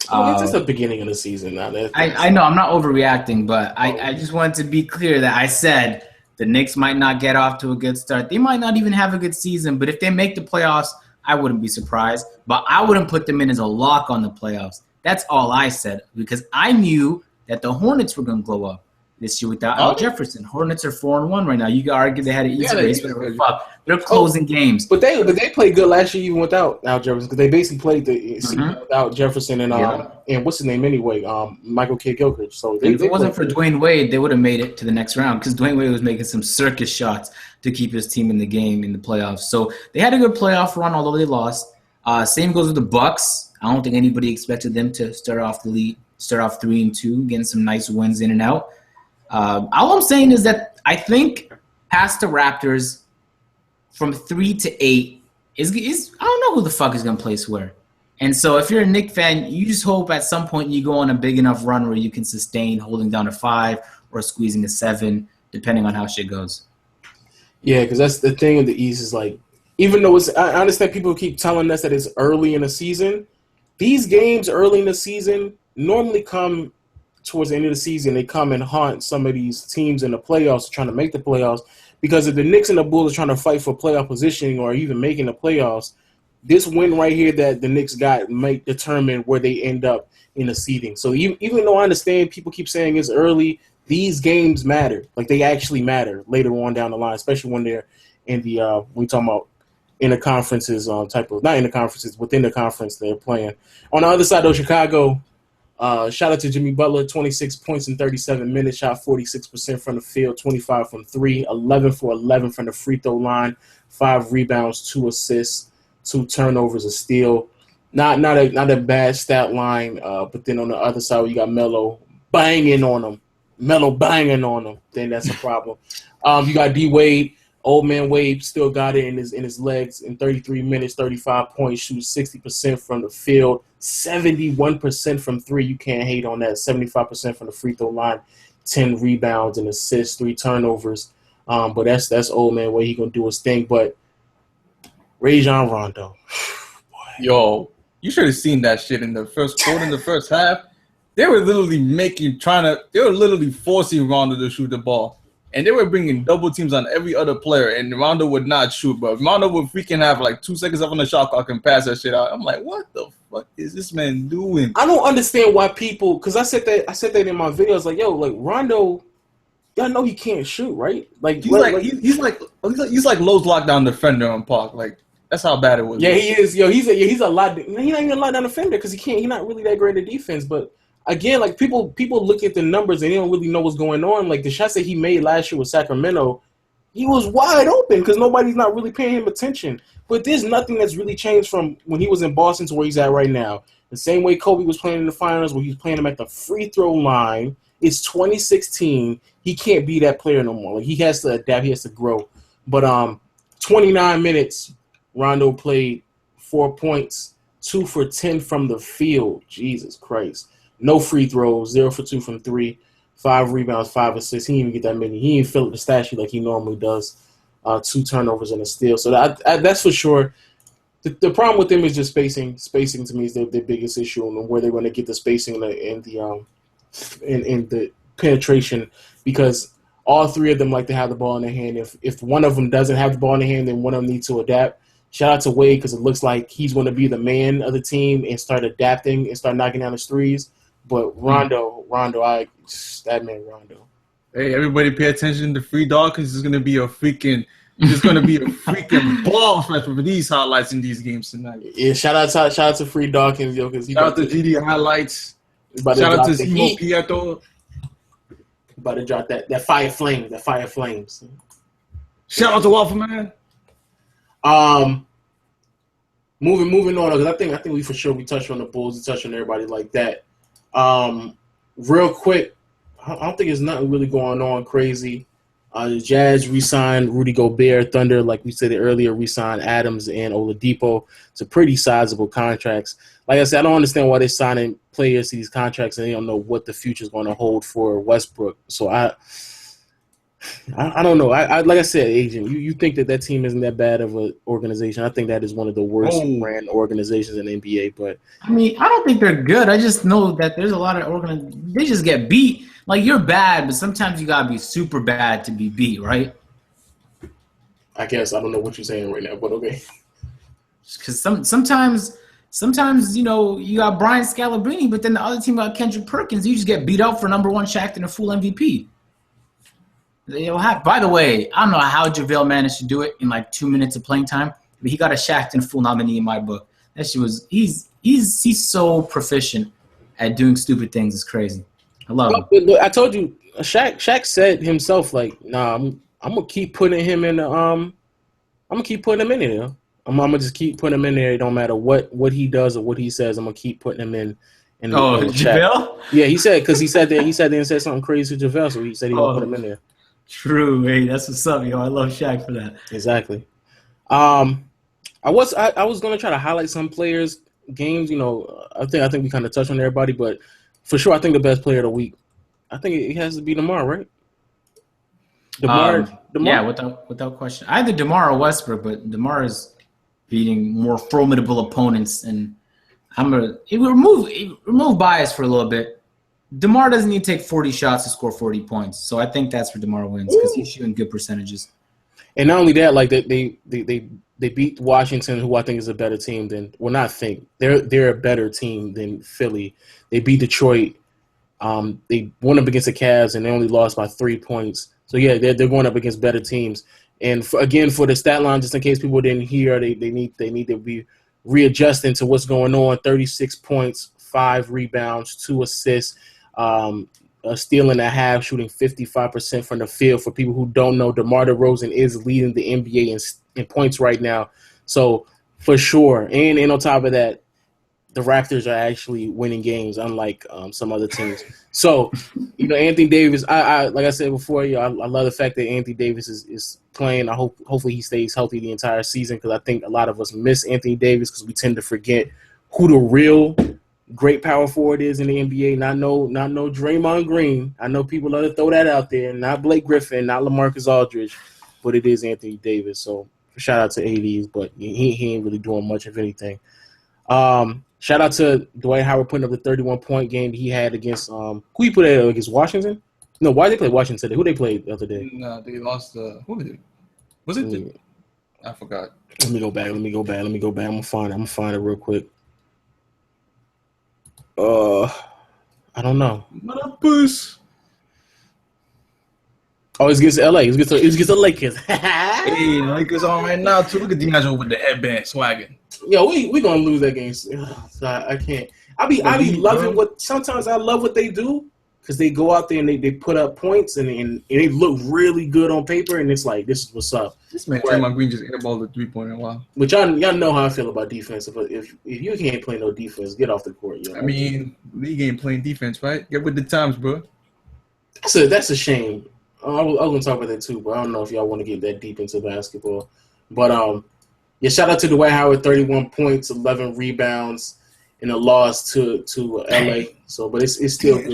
Speaker 1: It's just the beginning of the season now.
Speaker 2: I know, I'm not overreacting, but I just wanted to be clear that I said The Knicks might not get off to a good start. They might not even have a good season. But if they make the playoffs, I wouldn't be surprised. But I wouldn't put them in as a lock on the playoffs. That's all I said because I knew that the Hornets were going to blow up this year without Al Jefferson. Hornets are 4-1 right now. You could argue they had an easy race, but fuck, they're closing games.
Speaker 1: But they played good last year even without Al Jefferson because they basically played the season without Jefferson and what's his name anyway, Michael K. Gilchrist. So
Speaker 2: if it wasn't for Dwayne Wade, they would have made it to the next round because Dwayne Wade was making some circus shots to keep his team in the game in the playoffs. So they had a good playoff run, although they lost. Same goes with the Bucks. I don't think anybody expected them to start off 3-2, getting some nice wins in and out. All I'm saying is that I think past the Raptors from 3 to 8 is I don't know who the fuck is going to place where. And so if you're a Knicks fan, you just hope at some point you go on a big enough run where you can sustain holding down a 5 or squeezing a 7, depending on how shit goes.
Speaker 1: Yeah, because that's the thing with the East is like, even though I understand people keep telling us that it's early in the season, these games early in the season normally come towards the end of the season. They come and haunt some of these teams in the playoffs trying to make the playoffs because if the Knicks and the Bulls are trying to fight for playoff positioning or even making the playoffs, this win right here that the Knicks got might determine where they end up in the seeding. So even though I understand people keep saying it's early, these games matter. Like they actually matter later on down the line, especially when they're in the we talking about in the conferences not in the conferences, within the conference they're playing. On the other side though, Chicago, shout out to Jimmy Butler, 26 points in 37 minutes, shot 46% from the field, 25 from 3, 11 for 11 from the free throw line, 5 rebounds, 2 assists, 2 turnovers, a steal. Not a bad stat line, but then on the other side you got Melo banging on them. Then that's a problem. You got D Wade. Old man Wade still got it in his legs in 33 minutes, 35 points, shoots 60% from the field, 71% from 3. You can't hate on that. 75% from the free throw line, 10 rebounds and assists, 3 turnovers. But that's old man Wade. He gonna do his thing. But Rajon Rondo,
Speaker 3: yo, you should have seen that shit in the first quarter, in the first half. They were literally forcing Rondo to shoot the ball. And they were bringing double teams on every other player, and Rondo would not shoot. But Rondo would freaking have like 2 seconds up on the shot clock and pass that shit out. I'm like, what the fuck is this man doing?
Speaker 1: I don't understand why people, because I said that in my videos, like, yo, like Rondo, y'all know he can't shoot, right? Like he's like
Speaker 3: Lowe's lockdown defender on Park. Like that's how bad it was.
Speaker 1: Yeah, he is. Yo, he's a lot. He's not even a lockdown defender because he's not really that great at defense, but. Again, like people look at the numbers and they don't really know what's going on. Like the shots that he made last year with Sacramento, he was wide open because nobody's not really paying him attention. But there's nothing that's really changed from when he was in Boston to where he's at right now. The same way Kobe was playing in the finals, where he was playing him at the free throw line. It's 2016. He can't be that player no more. Like he has to adapt. He has to grow. But 29 minutes, Rondo played 4 points, 2 for 10 from the field. Jesus Christ. No free throws, 0 for 2 from 3, 5 rebounds, 5 assists. He didn't even get that many. He didn't fill up the stat sheet like he normally does. 2 turnovers and a steal. So that's for sure. The problem with them is just spacing. Spacing to me is their biggest issue, and where they're going to get the spacing and the penetration, because all 3 of them like to have the ball in their hand. If one of them doesn't have the ball in their hand, then one of them needs to adapt. Shout out to Wade because it looks like he's going to be the man of the team and start adapting and start knocking down his threes. But Rondo, that man Rondo.
Speaker 3: Hey, everybody pay attention to Free Dog because it's going to be a freaking ball fest for these highlights in these games tonight.
Speaker 1: Yeah, shout out to Free Dawkins, yo, because
Speaker 3: shout out to GD highlights. Shout out to Zemo Pietro.
Speaker 1: About to drop that fire flames.
Speaker 3: Shout out to WAFFLEMAN.
Speaker 1: Moving on, because I think we for sure we touched on the Bulls, we touched on everybody like that. Real quick, I don't think there's nothing really going on crazy. The Jazz re-signed Rudy Gobert. Thunder, like we said earlier, re-signed Adams and Oladipo. It's a pretty sizable contracts. Like I said, I don't understand why they're signing players to these contracts and they don't know what the future is going to hold for Westbrook. So I don't know. I like I said, Agent, you think that team isn't that bad of an organization. I think that is one of the worst ran organizations in the NBA. But
Speaker 2: I mean, I don't think they're good. I just know that there's a lot of they just get beat. Like, you're bad, but sometimes you gotta be super bad to be beat, right?
Speaker 1: I guess I don't know what you're saying right now, but okay.
Speaker 2: Because sometimes you got Brian Scalabrine, but then the other team got Kendrick Perkins. You just get beat up for number one Shaq and a full MVP. By the way, I don't know how JaVale managed to do it in like 2 minutes of playing time, but he got a Shaq and full nominee in my book. That shit was he's so proficient at doing stupid things. It's crazy. I love him.
Speaker 1: Look, I told you, Shaq said himself, like, nah, I'm gonna keep putting him in the I'm gonna keep putting him in there. I'm gonna just keep putting him in there. It don't matter what he does or what he says. I'm gonna keep putting him in.
Speaker 2: JaVale?
Speaker 1: Yeah, he said because he said something crazy to JaVale, so he said he gonna put him in there.
Speaker 2: True, hey, that's what's up, yo. I love Shaq for that.
Speaker 1: Exactly. I was gonna try to highlight some players' games. You know, I think we kind of touched on everybody, but for sure, I think the best player of the week, I think it has to be DeMar, right? DeMar.
Speaker 2: Yeah, without question. Either DeMar or Westbrook, but DeMar is beating more formidable opponents, and remove bias for a little bit. DeMar doesn't need to take 40 shots to score 40 points, so I think that's where DeMar wins because he's shooting good percentages.
Speaker 1: And not only that, like they beat Washington, who I think is a better team than. Well, not think they're a better team than Philly. They beat Detroit. They went up against the Cavs and they only lost by 3 points. So yeah, they're going up against better teams. And for the stat line, just in case people didn't hear, they need to be readjusting to what's going on. 36 points, 5 rebounds, 2 assists. A steal and a half, shooting 55% from the field. For people who don't know, DeMar DeRozan is leading the NBA in points right now. So for sure, and on top of that, the Raptors are actually winning games, unlike some other teams. So, you know, Anthony Davis, I like I said before, I love the fact that Anthony Davis is playing. Hopefully he stays healthy the entire season because I think a lot of us miss Anthony Davis because we tend to forget who the real great power forward is in the NBA. Not no Draymond Green. I know people love to throw that out there. Not Blake Griffin, not LaMarcus Aldridge, but it is Anthony Davis. So shout out to ADs, but he ain't really doing much of anything. Shout out to Dwight Howard putting up the 31-point game that he had against who he put at against Washington? No, why did they play Washington today? Who they played the other day?
Speaker 3: No, they lost. Who did it? Was it? I forgot.
Speaker 1: Let me go back. I'm gonna find it real quick. I don't know.
Speaker 3: Push.
Speaker 1: Oh, it's against LA. It's against the Lakers.
Speaker 3: Hey, Lakers on right now too. Look at DeAngelo with the headband swagging.
Speaker 1: Yo, we gonna lose that game. So I can't. I be loving what. Sometimes I love what they do because they go out there and they put up points and they look really good on paper and it's like, this is what's up.
Speaker 3: This man Draymond Green just airballed the 3-pointer. Wow.
Speaker 1: But y'all know how I feel about defense. If you can't play no defense, get off the court. Yo.
Speaker 3: I mean, league ain't playing defense, right? Get with the times, bro.
Speaker 1: That's a shame. I was gonna talk about that too, but I don't know if y'all want to get that deep into basketball. But yeah, shout out to Dwight Howard, 31 points, 11 rebounds, in a loss to LA. So, but it's still good.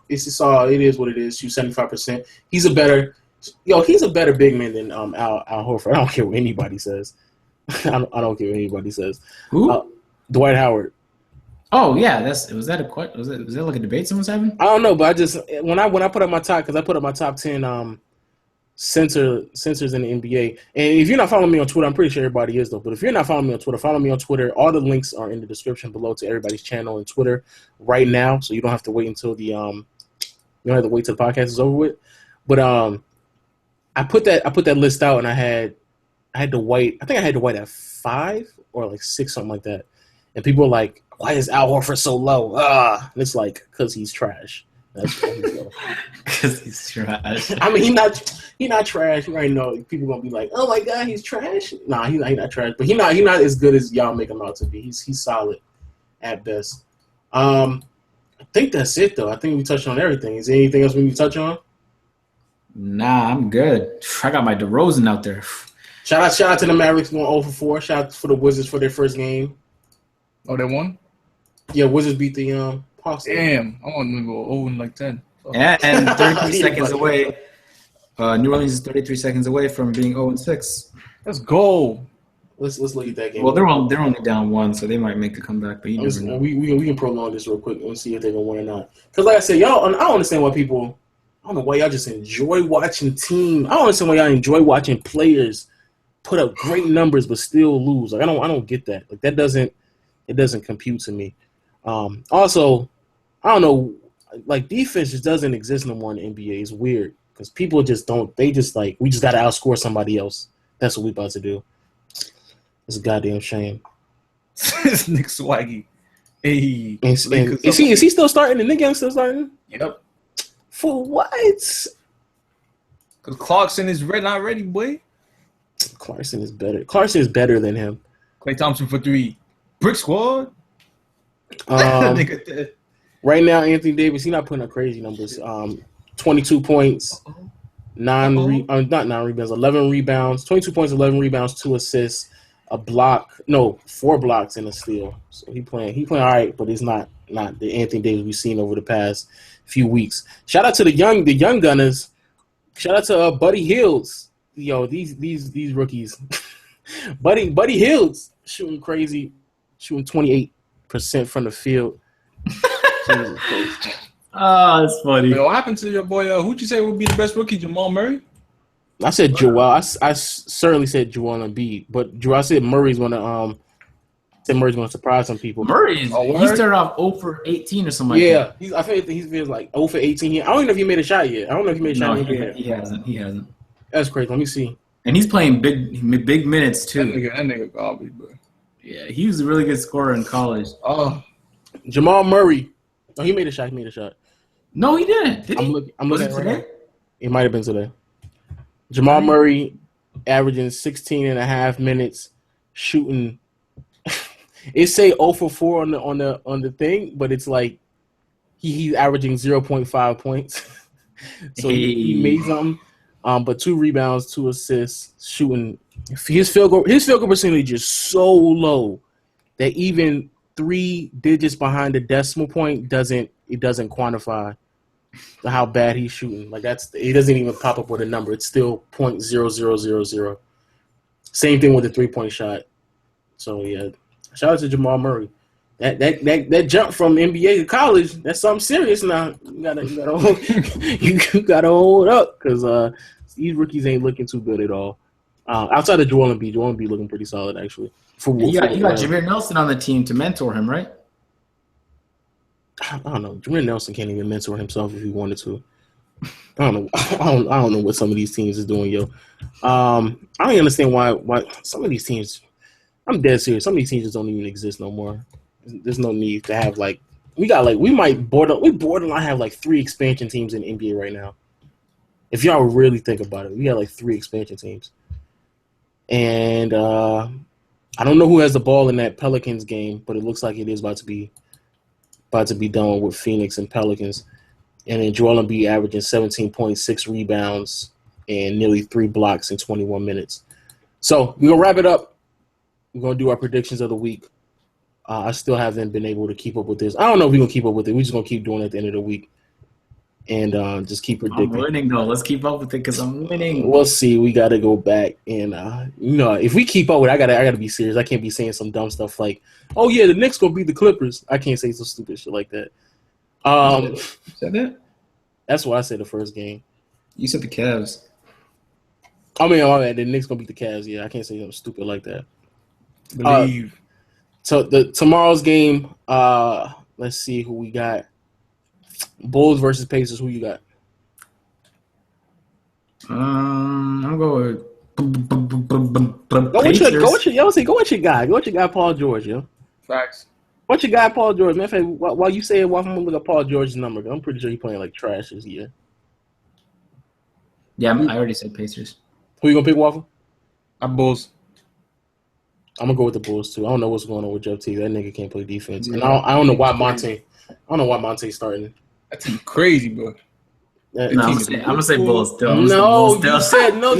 Speaker 1: It is what it is. Shoot 75%. He's a better big man than Al Horford. I don't care what anybody says. I don't care what anybody says.
Speaker 2: Who?
Speaker 1: Dwight Howard.
Speaker 2: Oh yeah, was that like a debate someone's having?
Speaker 1: I don't know, but I just when I put up my top, because I put up my top 10 centers in the NBA. And if you're not following me on Twitter, I'm pretty sure everybody is though. But if you're not following me on Twitter, follow me on Twitter. All the links are in the description below to everybody's channel and Twitter right now, so you don't have to wait until the till the podcast is over with. But I put that list out and I had Dwight. I think I had Dwight at 5 or like 6, something like that. And people were like, "Why is Al Horford so low?" And it's like, because he's trash. That's why he's low.
Speaker 2: Because he's trash.
Speaker 1: I mean, he's not trash. You already know people gonna be like, "Oh my god, he's trash." Nah, he's not trash, but he's not as good as y'all make him out to be. He's solid at best. I think that's it though. I think we touched on everything. Is there anything else we need to touch on?
Speaker 2: Nah, I'm good. I got my DeRozan out there.
Speaker 1: Shout out to the Mavericks going 0 for 4. Shout out for the Wizards for their first game.
Speaker 3: Oh, they won?
Speaker 1: Yeah, Wizards beat the Hawks.
Speaker 3: Damn, I want to go 0 and like 10.
Speaker 2: Yeah, and 33 seconds away. New Orleans is 33 seconds away from being 0-6.
Speaker 3: Let's go.
Speaker 1: Let's look at that game.
Speaker 2: Well, they're only down 1, so they might make a comeback. But you never know.
Speaker 1: We can prolong this real quick and see if they're gonna win or not. Because like I said, y'all, I don't understand why people. I don't know why y'all just enjoy watching team. I don't understand why y'all enjoy watching players put up great numbers but still lose. Like I don't get that. Like that doesn't compute to me. Also, I don't know. Like defense just doesn't exist no more in the NBA. It's weird because people just don't. They just like we just got to outscore somebody else. That's what we about to do. It's a goddamn shame.
Speaker 3: This Nick Swaggy. Hey.
Speaker 1: Is he still starting? The Nick still starting?
Speaker 3: Yep.
Speaker 1: For what?
Speaker 3: Because Clarkson is not ready, boy.
Speaker 1: Clarkson is better. Clarkson is better than him.
Speaker 3: Klay Thompson for 3. Brick squad.
Speaker 1: Right now, Anthony Davis, he's not putting up crazy numbers. 22 points, 11 rebounds, 22 points, 11 rebounds, 2 assists, 4 blocks and a steal. So he playing all right, but it's not the Anthony Davis we've seen over the past few weeks. Shout out to the young gunners. Shout out to Buddy Hields. Yo, these rookies. Buddy Hields shooting crazy, shooting 28% from the field. Jesus Christ.
Speaker 2: Oh, that's funny.
Speaker 3: What happened to your boy? Who'd you say would be the best rookie? Jamal Murray?
Speaker 1: I said Joel. I certainly said Joel Embiid, but I said Murray's gonna surprise some people.
Speaker 2: He started off 0 for 18 or something.
Speaker 1: Yeah, I think he's been like 0 for 18. I don't even know if he made a shot yet. I don't know if he made a shot.
Speaker 2: No, he hasn't.
Speaker 1: That's crazy. Let me see.
Speaker 2: And he's playing big minutes too.
Speaker 3: That nigga garbage, bro.
Speaker 2: Yeah, he was a really good scorer in college.
Speaker 3: Oh,
Speaker 1: Jamal Murray. Oh, he made a shot.
Speaker 2: No, he didn't. Did he?
Speaker 1: I'm looking at it right now. It might have been today. Jamal Murray averaging 16 and a half minutes, shooting. It say 0 for 4 on the thing, but it's like he's averaging 0.5 points. So he made something. But 2 rebounds, 2 assists, shooting. His field goal percentage is so low that even 3 digits behind the decimal point doesn't quantify how bad he's shooting. Like it doesn't even pop up with a number. It's still .0000. Same thing with the 3-point shot. So yeah, shout out to Jamal Murray. That jump from NBA to college, that's something serious now. You gotta hold up because these rookies ain't looking too good at all. Outside of Joel Embiid looking pretty solid actually.
Speaker 2: You got Jameer Nelson on the team to mentor him, right?
Speaker 1: I don't know. Jameer Nelson can't even mentor himself if he wanted to. I don't know. I don't know what some of these teams is doing, yo. I don't understand why some of these teams. I'm dead serious. Some of these teams just don't even exist no more. There's no need to have we might borderline have like 3 expansion teams in the NBA right now. If y'all really think about it, we got like 3 expansion teams. And I don't know who has the ball in that Pelicans game, but it looks like it is about to be done with Phoenix and Pelicans. And then Joel Embiid averaging 17.6 rebounds and nearly 3 blocks in 21 minutes. So we're gonna wrap it up. We're gonna do our predictions of the week. I still haven't been able to keep up with this. I don't know if we're going to keep up with it. We're just going to keep doing it at the end of the week and just keep predicting.
Speaker 2: I'm winning, though. Let's keep up with it because I'm winning.
Speaker 1: We'll see. We got to go back. And, if we keep up with it, I gotta be serious. I can't be saying some dumb stuff like, oh, yeah, the Knicks going to beat the Clippers. I can't say some stupid shit like that.
Speaker 2: Said that?
Speaker 1: That's what I said the first game.
Speaker 2: You said the Cavs.
Speaker 1: I mean, the Knicks going to beat the Cavs. Yeah, I can't say something stupid like that.
Speaker 3: Believe.
Speaker 1: So tomorrow's game, let's see who we got. Bulls versus Pacers. Who you got?
Speaker 2: I'm going
Speaker 1: Go with your guy. Go with your guy, Paul George. Yo.
Speaker 3: Facts.
Speaker 1: What's your guy, Paul George? Man, in fact, while you say it, I'm gonna look at Paul George's number. I'm pretty sure he's playing like trash this year.
Speaker 2: Yeah, I already said Pacers.
Speaker 1: Who you gonna pick, Waffle?
Speaker 3: I'm Bulls.
Speaker 1: I'm gonna go with the Bulls too. I don't know what's going on with Jeff T. That nigga can't play defense, and I don't know why Monte. I don't know why Monte's starting.
Speaker 3: That's crazy, bro.
Speaker 2: I'm gonna say Bulls still.
Speaker 1: You said no.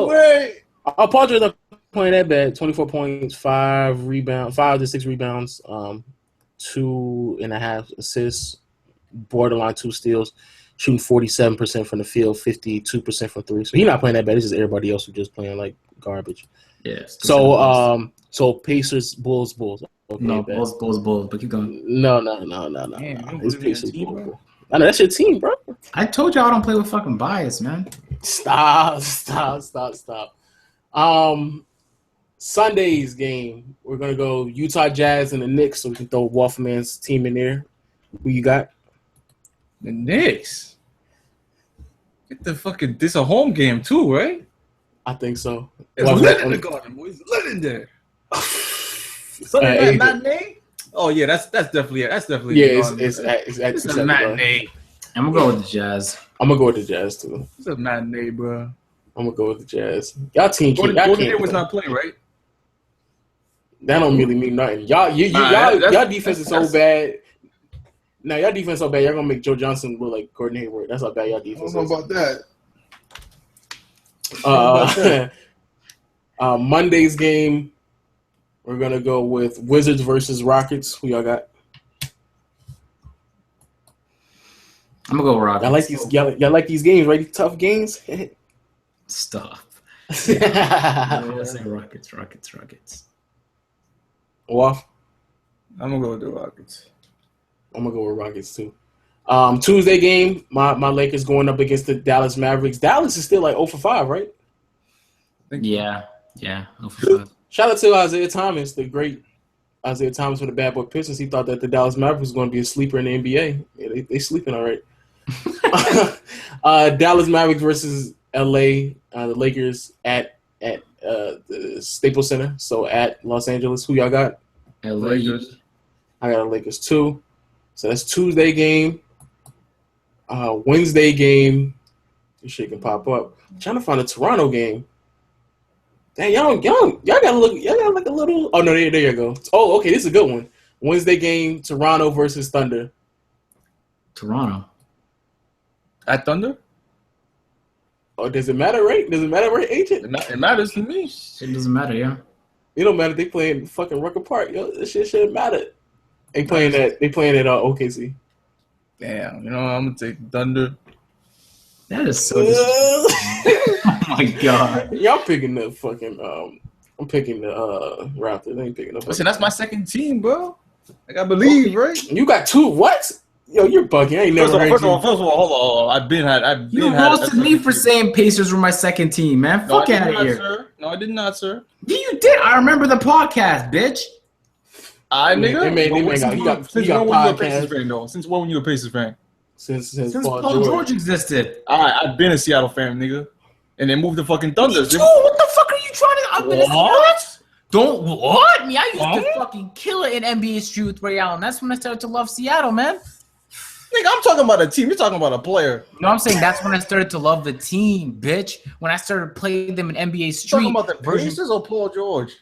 Speaker 1: Wait. Paul George not playing that bad. 24 points, 5 to 6 rebounds, 2.5 assists, borderline 2 steals. shooting 47% from the field, 52% from three. So he's not playing that bad. It's just everybody else who just playing like garbage.
Speaker 2: Yeah.
Speaker 1: So Pacers, Bulls. Okay,
Speaker 2: No, Bulls. But keep going.
Speaker 1: No.
Speaker 3: Damn,
Speaker 1: It's Pacers, Bulls. I know that's your team, bro.
Speaker 2: I told y'all I don't play with fucking bias, man.
Speaker 1: Stop. Sunday's game, we're gonna go Utah Jazz and the Knicks, so we can throw Waffleman's team in there. Who you got?
Speaker 3: The Knicks. Get the fucking. This a home game too, right?
Speaker 1: I think so.
Speaker 3: It's lit in the garden, boys. Lit in there. Sunday night matinee. Oh yeah, that's definitely it. That's definitely
Speaker 1: it's
Speaker 2: a matinee. I'm gonna go with the Jazz.
Speaker 1: I'm gonna go with the Jazz too.
Speaker 3: It's a matinee, bro.
Speaker 1: I'm gonna go with the Jazz. Y'all team
Speaker 3: Golden State was not playing, right?
Speaker 1: That don't really mean nothing. Y'all defense is so bad. Now y'all defense so bad, y'all gonna make Joe Johnson look like Gordon Hayward. That's how bad y'all defense is.
Speaker 4: I don't know about that.
Speaker 1: Monday's game, we're gonna go with Wizards versus Rockets. Who y'all got?
Speaker 2: I'm gonna go Rockets.
Speaker 1: Y'all like these games, right? These tough games.
Speaker 2: Stop. I say Rockets.
Speaker 1: Waff?
Speaker 3: I'm gonna go with the Rockets.
Speaker 1: I'm gonna go with Rockets too. Tuesday game, my Lakers going up against the Dallas Mavericks. Dallas is still like 0 for 5, right?
Speaker 2: Yeah, 0 for 5.
Speaker 1: Shout out to Isaiah Thomas, the great Isaiah Thomas for the Bad Boy Pistons. He thought that the Dallas Mavericks was going to be a sleeper in the NBA. Yeah, they sleeping all right. Dallas Mavericks versus LA, the Lakers at the Staples Center. So at Los Angeles, who y'all got?
Speaker 3: Lakers.
Speaker 1: I got the Lakers too. So that's Tuesday game. Wednesday game. This shit can pop up. I'm trying to find a Toronto game. Dang, y'all gotta look a little. Oh no, there you go. Oh, okay, this is a good one. Wednesday game, Toronto versus Thunder.
Speaker 2: Toronto.
Speaker 3: At Thunder?
Speaker 1: Oh, does it matter, right? Agent?
Speaker 3: It matters to me.
Speaker 2: It doesn't matter, yeah.
Speaker 1: It don't matter. They playing fucking Rucker Park. Yo, this shit shouldn't matter. They playing at OKC.
Speaker 3: Damn, I'm gonna take Thunder.
Speaker 2: That is so disrespectful. Oh my god.
Speaker 1: Y'all picking the fucking I'm picking the Raptors. I ain't picking the
Speaker 3: Listen, that's my second team, bro. I gotta believe, right?
Speaker 1: You got two what? Yo, you're bugging. I ain't never
Speaker 3: First of all, hold on. I've been
Speaker 2: You roasted me for saying Pacers were my second team, man. Fuck out of here.
Speaker 3: Sir. No, I did not, sir.
Speaker 2: Yeah, you did. I remember the podcast, bitch.
Speaker 3: Nigga. Since when were you a Pacers fan, though? Since when were you a Pacers fan?
Speaker 1: Since
Speaker 2: Paul George existed.
Speaker 3: I've been a Seattle fan, nigga. And they moved the fucking Thunder.
Speaker 2: What the fuck are you trying to? What? Don't what? Me, I used to fucking kill it in NBA Street with Ray Allen. That's when I started to love Seattle, man.
Speaker 3: Nigga, I'm talking about a team. You're talking about a player.
Speaker 2: No, I'm saying that's when I started to love the team, bitch. When I started playing them in NBA Street.
Speaker 3: You're talking about the Pacers or Paul George?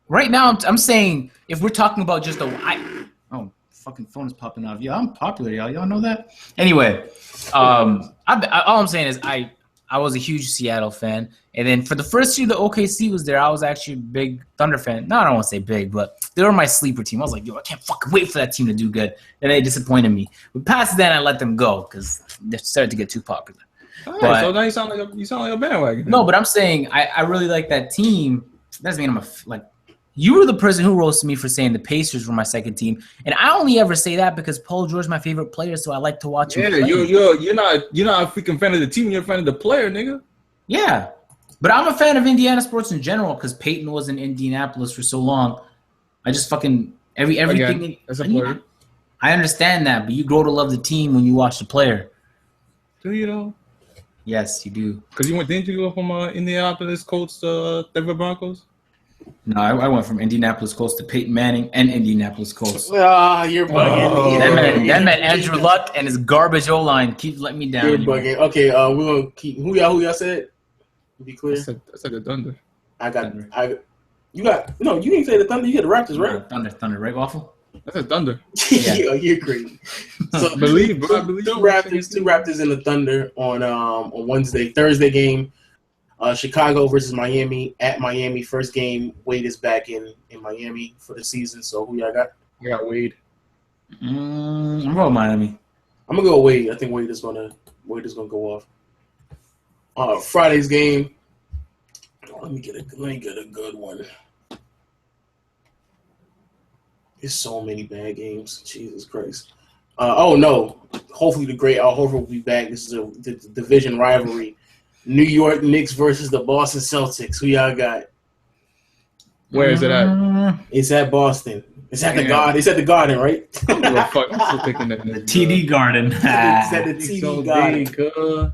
Speaker 2: Right now, I'm saying if we're talking about just fucking phone is popping off. Yeah, I'm popular, y'all. Y'all know that? Anyway, all I'm saying is I was a huge Seattle fan. And then for the first year the OKC was there, I was actually a big Thunder fan. No, I don't want to say big, but they were my sleeper team. I was like, yo, I can't fucking wait for that team to do good. And they disappointed me. But past then, I let them go because they started to get too popular.
Speaker 3: All right, so now you sound like a bandwagon.
Speaker 2: No, but I'm saying I really like that team. That's mean you were the person who roasted me for saying the Pacers were my second team, and I only ever say that because Paul George is my favorite player, so I like to watch him play.
Speaker 3: You're not a freaking fan of the team. You're a fan of the player, nigga.
Speaker 2: Yeah, but I'm a fan of Indiana sports in general because Peyton was in Indianapolis for so long. I just fucking everything.
Speaker 3: Again, as a player,
Speaker 2: I understand that, but you grow to love the team when you watch the player.
Speaker 3: Do you know?
Speaker 2: Yes, you do.
Speaker 3: Because didn't you go from Indianapolis Colts to Denver Broncos?
Speaker 2: No, I went from Indianapolis Colts to Peyton Manning and Indianapolis Colts.
Speaker 1: You're bugging.
Speaker 2: That man Andrew Luck and his garbage O-line keep letting me down.
Speaker 1: You're bugging. Okay, we're gonna keep who y'all said? To be clear,
Speaker 3: I said the Thunder.
Speaker 1: You didn't say the Thunder. You got the Raptors, right?
Speaker 2: Thunder, right, Waffle?
Speaker 3: I said Thunder.
Speaker 1: Yeah, you're crazy. So
Speaker 3: I believe.
Speaker 1: Two Raptors in the Thunder on Wednesday. Thursday game. Chicago versus Miami at Miami. First game, Wade is back in Miami for the season. So who y'all got?
Speaker 3: I got Wade.
Speaker 2: I'm going Miami.
Speaker 1: I'm gonna go Wade. I think Wade is gonna go off. Friday's game. Let me get a good one. There's so many bad games. Jesus Christ. Oh no. Hopefully the great Al Horford will be back. This is the division rivalry. New York Knicks versus the Boston Celtics. Who y'all got?
Speaker 3: Where is it at?
Speaker 1: It's at Boston. It's at the Garden. It's at the Garden, right?
Speaker 3: I'm still thinking that
Speaker 2: the TD Garden.
Speaker 1: It's at the TD Garden.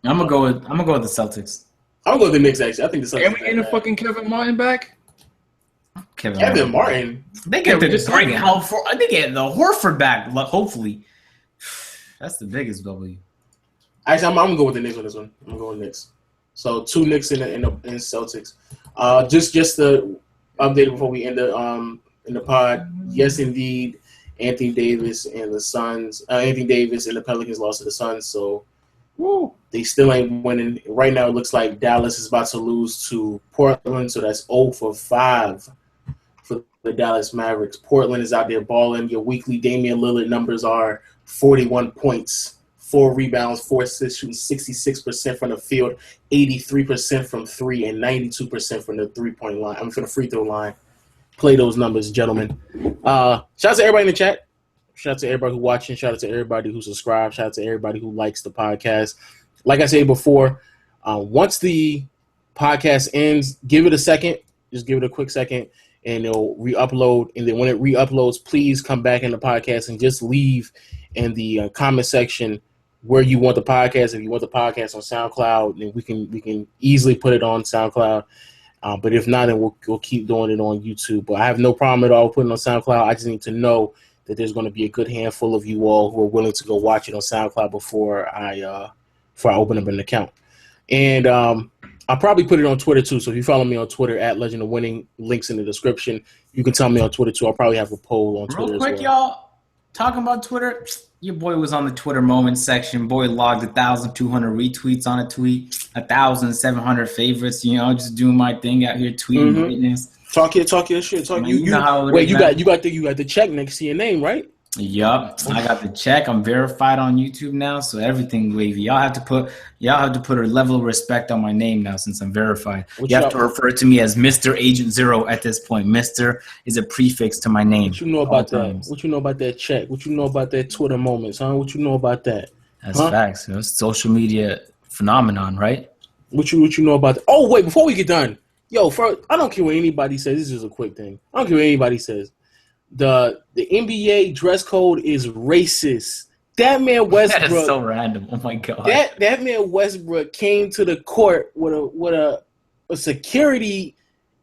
Speaker 2: I'm gonna go with the Celtics.
Speaker 1: I'm gonna go with the Knicks actually. I think the Celtics.
Speaker 3: And we getting the fucking Kevin Martin back?
Speaker 1: Kevin Martin.
Speaker 2: They get the Horford back. Hopefully, that's the biggest W.
Speaker 1: Actually, I'm gonna go with the Knicks on this one. I'm going Knicks. So 2 Knicks in Celtics. Just to update before we end in the pod. Yes, indeed, Anthony Davis and the Suns. Anthony Davis and the Pelicans lost to the Suns. So, they still ain't winning. Right now, it looks like Dallas is about to lose to Portland. So that's 0-5 for the Dallas Mavericks. Portland is out there balling. Your weekly Damian Lillard numbers are 41 points. 4 rebounds, 4 assists, shooting 66% from the field, 83% from 3, and 92% from the 3-point line. From the free throw line. Play those numbers, gentlemen. Shout out to everybody in the chat. Shout out to everybody who's watching. Shout out to everybody who subscribes. Shout out to everybody who likes the podcast. Like I said before, once the podcast ends, give it a second. Just give it a quick second, and it'll re-upload. And then when it re-uploads, please come back in the podcast and just leave in the comment section where you want the podcast. If you want the podcast on SoundCloud, then we can easily put it on SoundCloud. But if not, then we'll keep doing it on YouTube. But I have no problem at all putting it on SoundCloud. I just need to know that there's going to be a good handful of you all who are willing to go watch it on SoundCloud before I open up an account. And I'll probably put it on Twitter too. So if you follow me on Twitter at Legend of Winning, links in the description. You can tell me on Twitter too. I'll probably have a poll on Twitter
Speaker 2: Real quick,
Speaker 1: as well.
Speaker 2: y'all. Talking about Twitter, your boy was on the Twitter moments section. Boy logged 1,200 retweets on a tweet, 1,700 favorites. Just doing my thing out here tweeting greatness.
Speaker 1: Talk your shit. You got the check next to your name, right?
Speaker 2: Yup, I got the check. I'm verified on YouTube now, so everything wavy. Y'all have to put a level of respect on my name now since I'm verified. You have to refer to me as Mr. Agent Zero at this point. Mr. is a prefix to my name.
Speaker 1: What you know about that? What you know about that check? What you know about that Twitter moments, huh? What you know about that?
Speaker 2: That's facts. It's social media phenomenon, right?
Speaker 1: What you know about that? Oh wait, before we get done, I don't care what anybody says. This is a quick thing. I don't care what anybody says. The NBA dress code is racist. That man Westbrook.
Speaker 2: That is so random. Oh my god.
Speaker 1: That man Westbrook came to the court with a security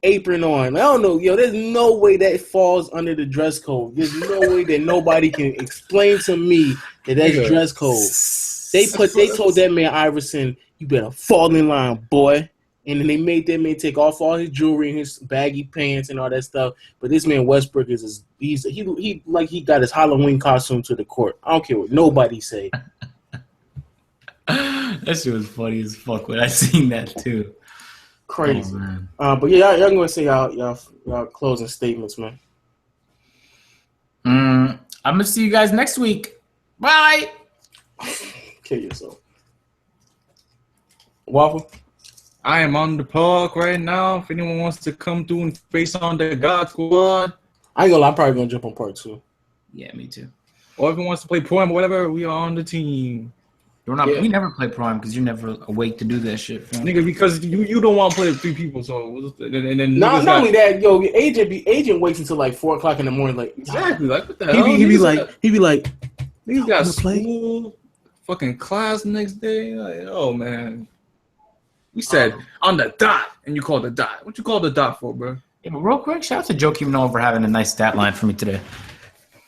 Speaker 1: apron on. I don't know, there's no way that falls under the dress code. There's no way that nobody can explain to me that that's dress code. They told that man Iverson, you better fall in line, boy. And then they made that man take off all his jewelry and his baggy pants and all that stuff. But this man Westbrook he got his Halloween costume to the court. I don't care what nobody say.
Speaker 2: That shit was funny as fuck when I seen that too.
Speaker 1: Crazy. Oh, but yeah, y'all gonna say y'all closing statements, man.
Speaker 2: I'm gonna see you guys next week. Bye.
Speaker 1: Kill yourself. Waffle.
Speaker 3: I am on the park right now. If anyone wants to come through and face on the God Squad.
Speaker 1: I ain't gonna lie, I'm probably gonna jump on part 2.
Speaker 2: Yeah, me too.
Speaker 3: Or if anyone wants to play Prime or whatever, we are on the team.
Speaker 2: We never play Prime because you're never awake to do that shit. Fam.
Speaker 3: Nigga, because you don't want to play with 3 people, so and then
Speaker 1: not only that, agent waits until like 4:00 in the morning, like
Speaker 3: exactly, like what the hell?
Speaker 1: He be like,
Speaker 3: niggas got school, fucking class next day. Like, oh man. We said on the dot, and you called the dot. What you call the dot for, bro?
Speaker 2: Yeah, but real quick, shout out to Joakim Noah for having a nice stat line for me today.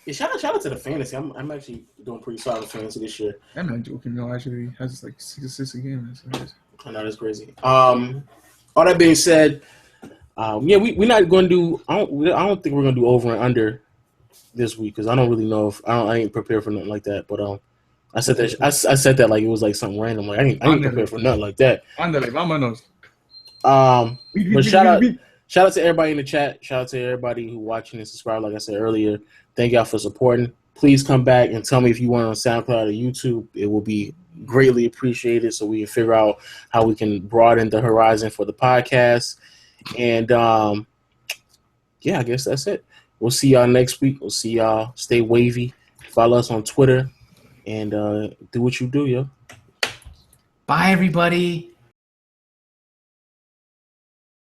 Speaker 1: Yeah, shout out to the fantasy. I'm actually doing pretty solid fantasy this year.
Speaker 3: That man Joakim Noah actually has like 6 assists a game.
Speaker 1: I know, that's crazy. All that being said, we're not going to do. I don't think we're going to do over and under this week because I don't really know if I ain't prepared for nothing like that. But I said that. I said that like it was like something random. Like I ain't prepared for nothing like that. But shout out to everybody in the chat. Shout out to everybody who watching and subscribe. Like I said earlier, thank y'all for supporting. please come back and tell me if you want on SoundCloud or YouTube. It will be greatly appreciated so we can figure out how we can broaden the horizon for the podcast. And, I guess that's it. We'll see y'all next week. We'll see y'all. Stay wavy. Follow us on Twitter and do what you do, yo.
Speaker 2: Bye, everybody.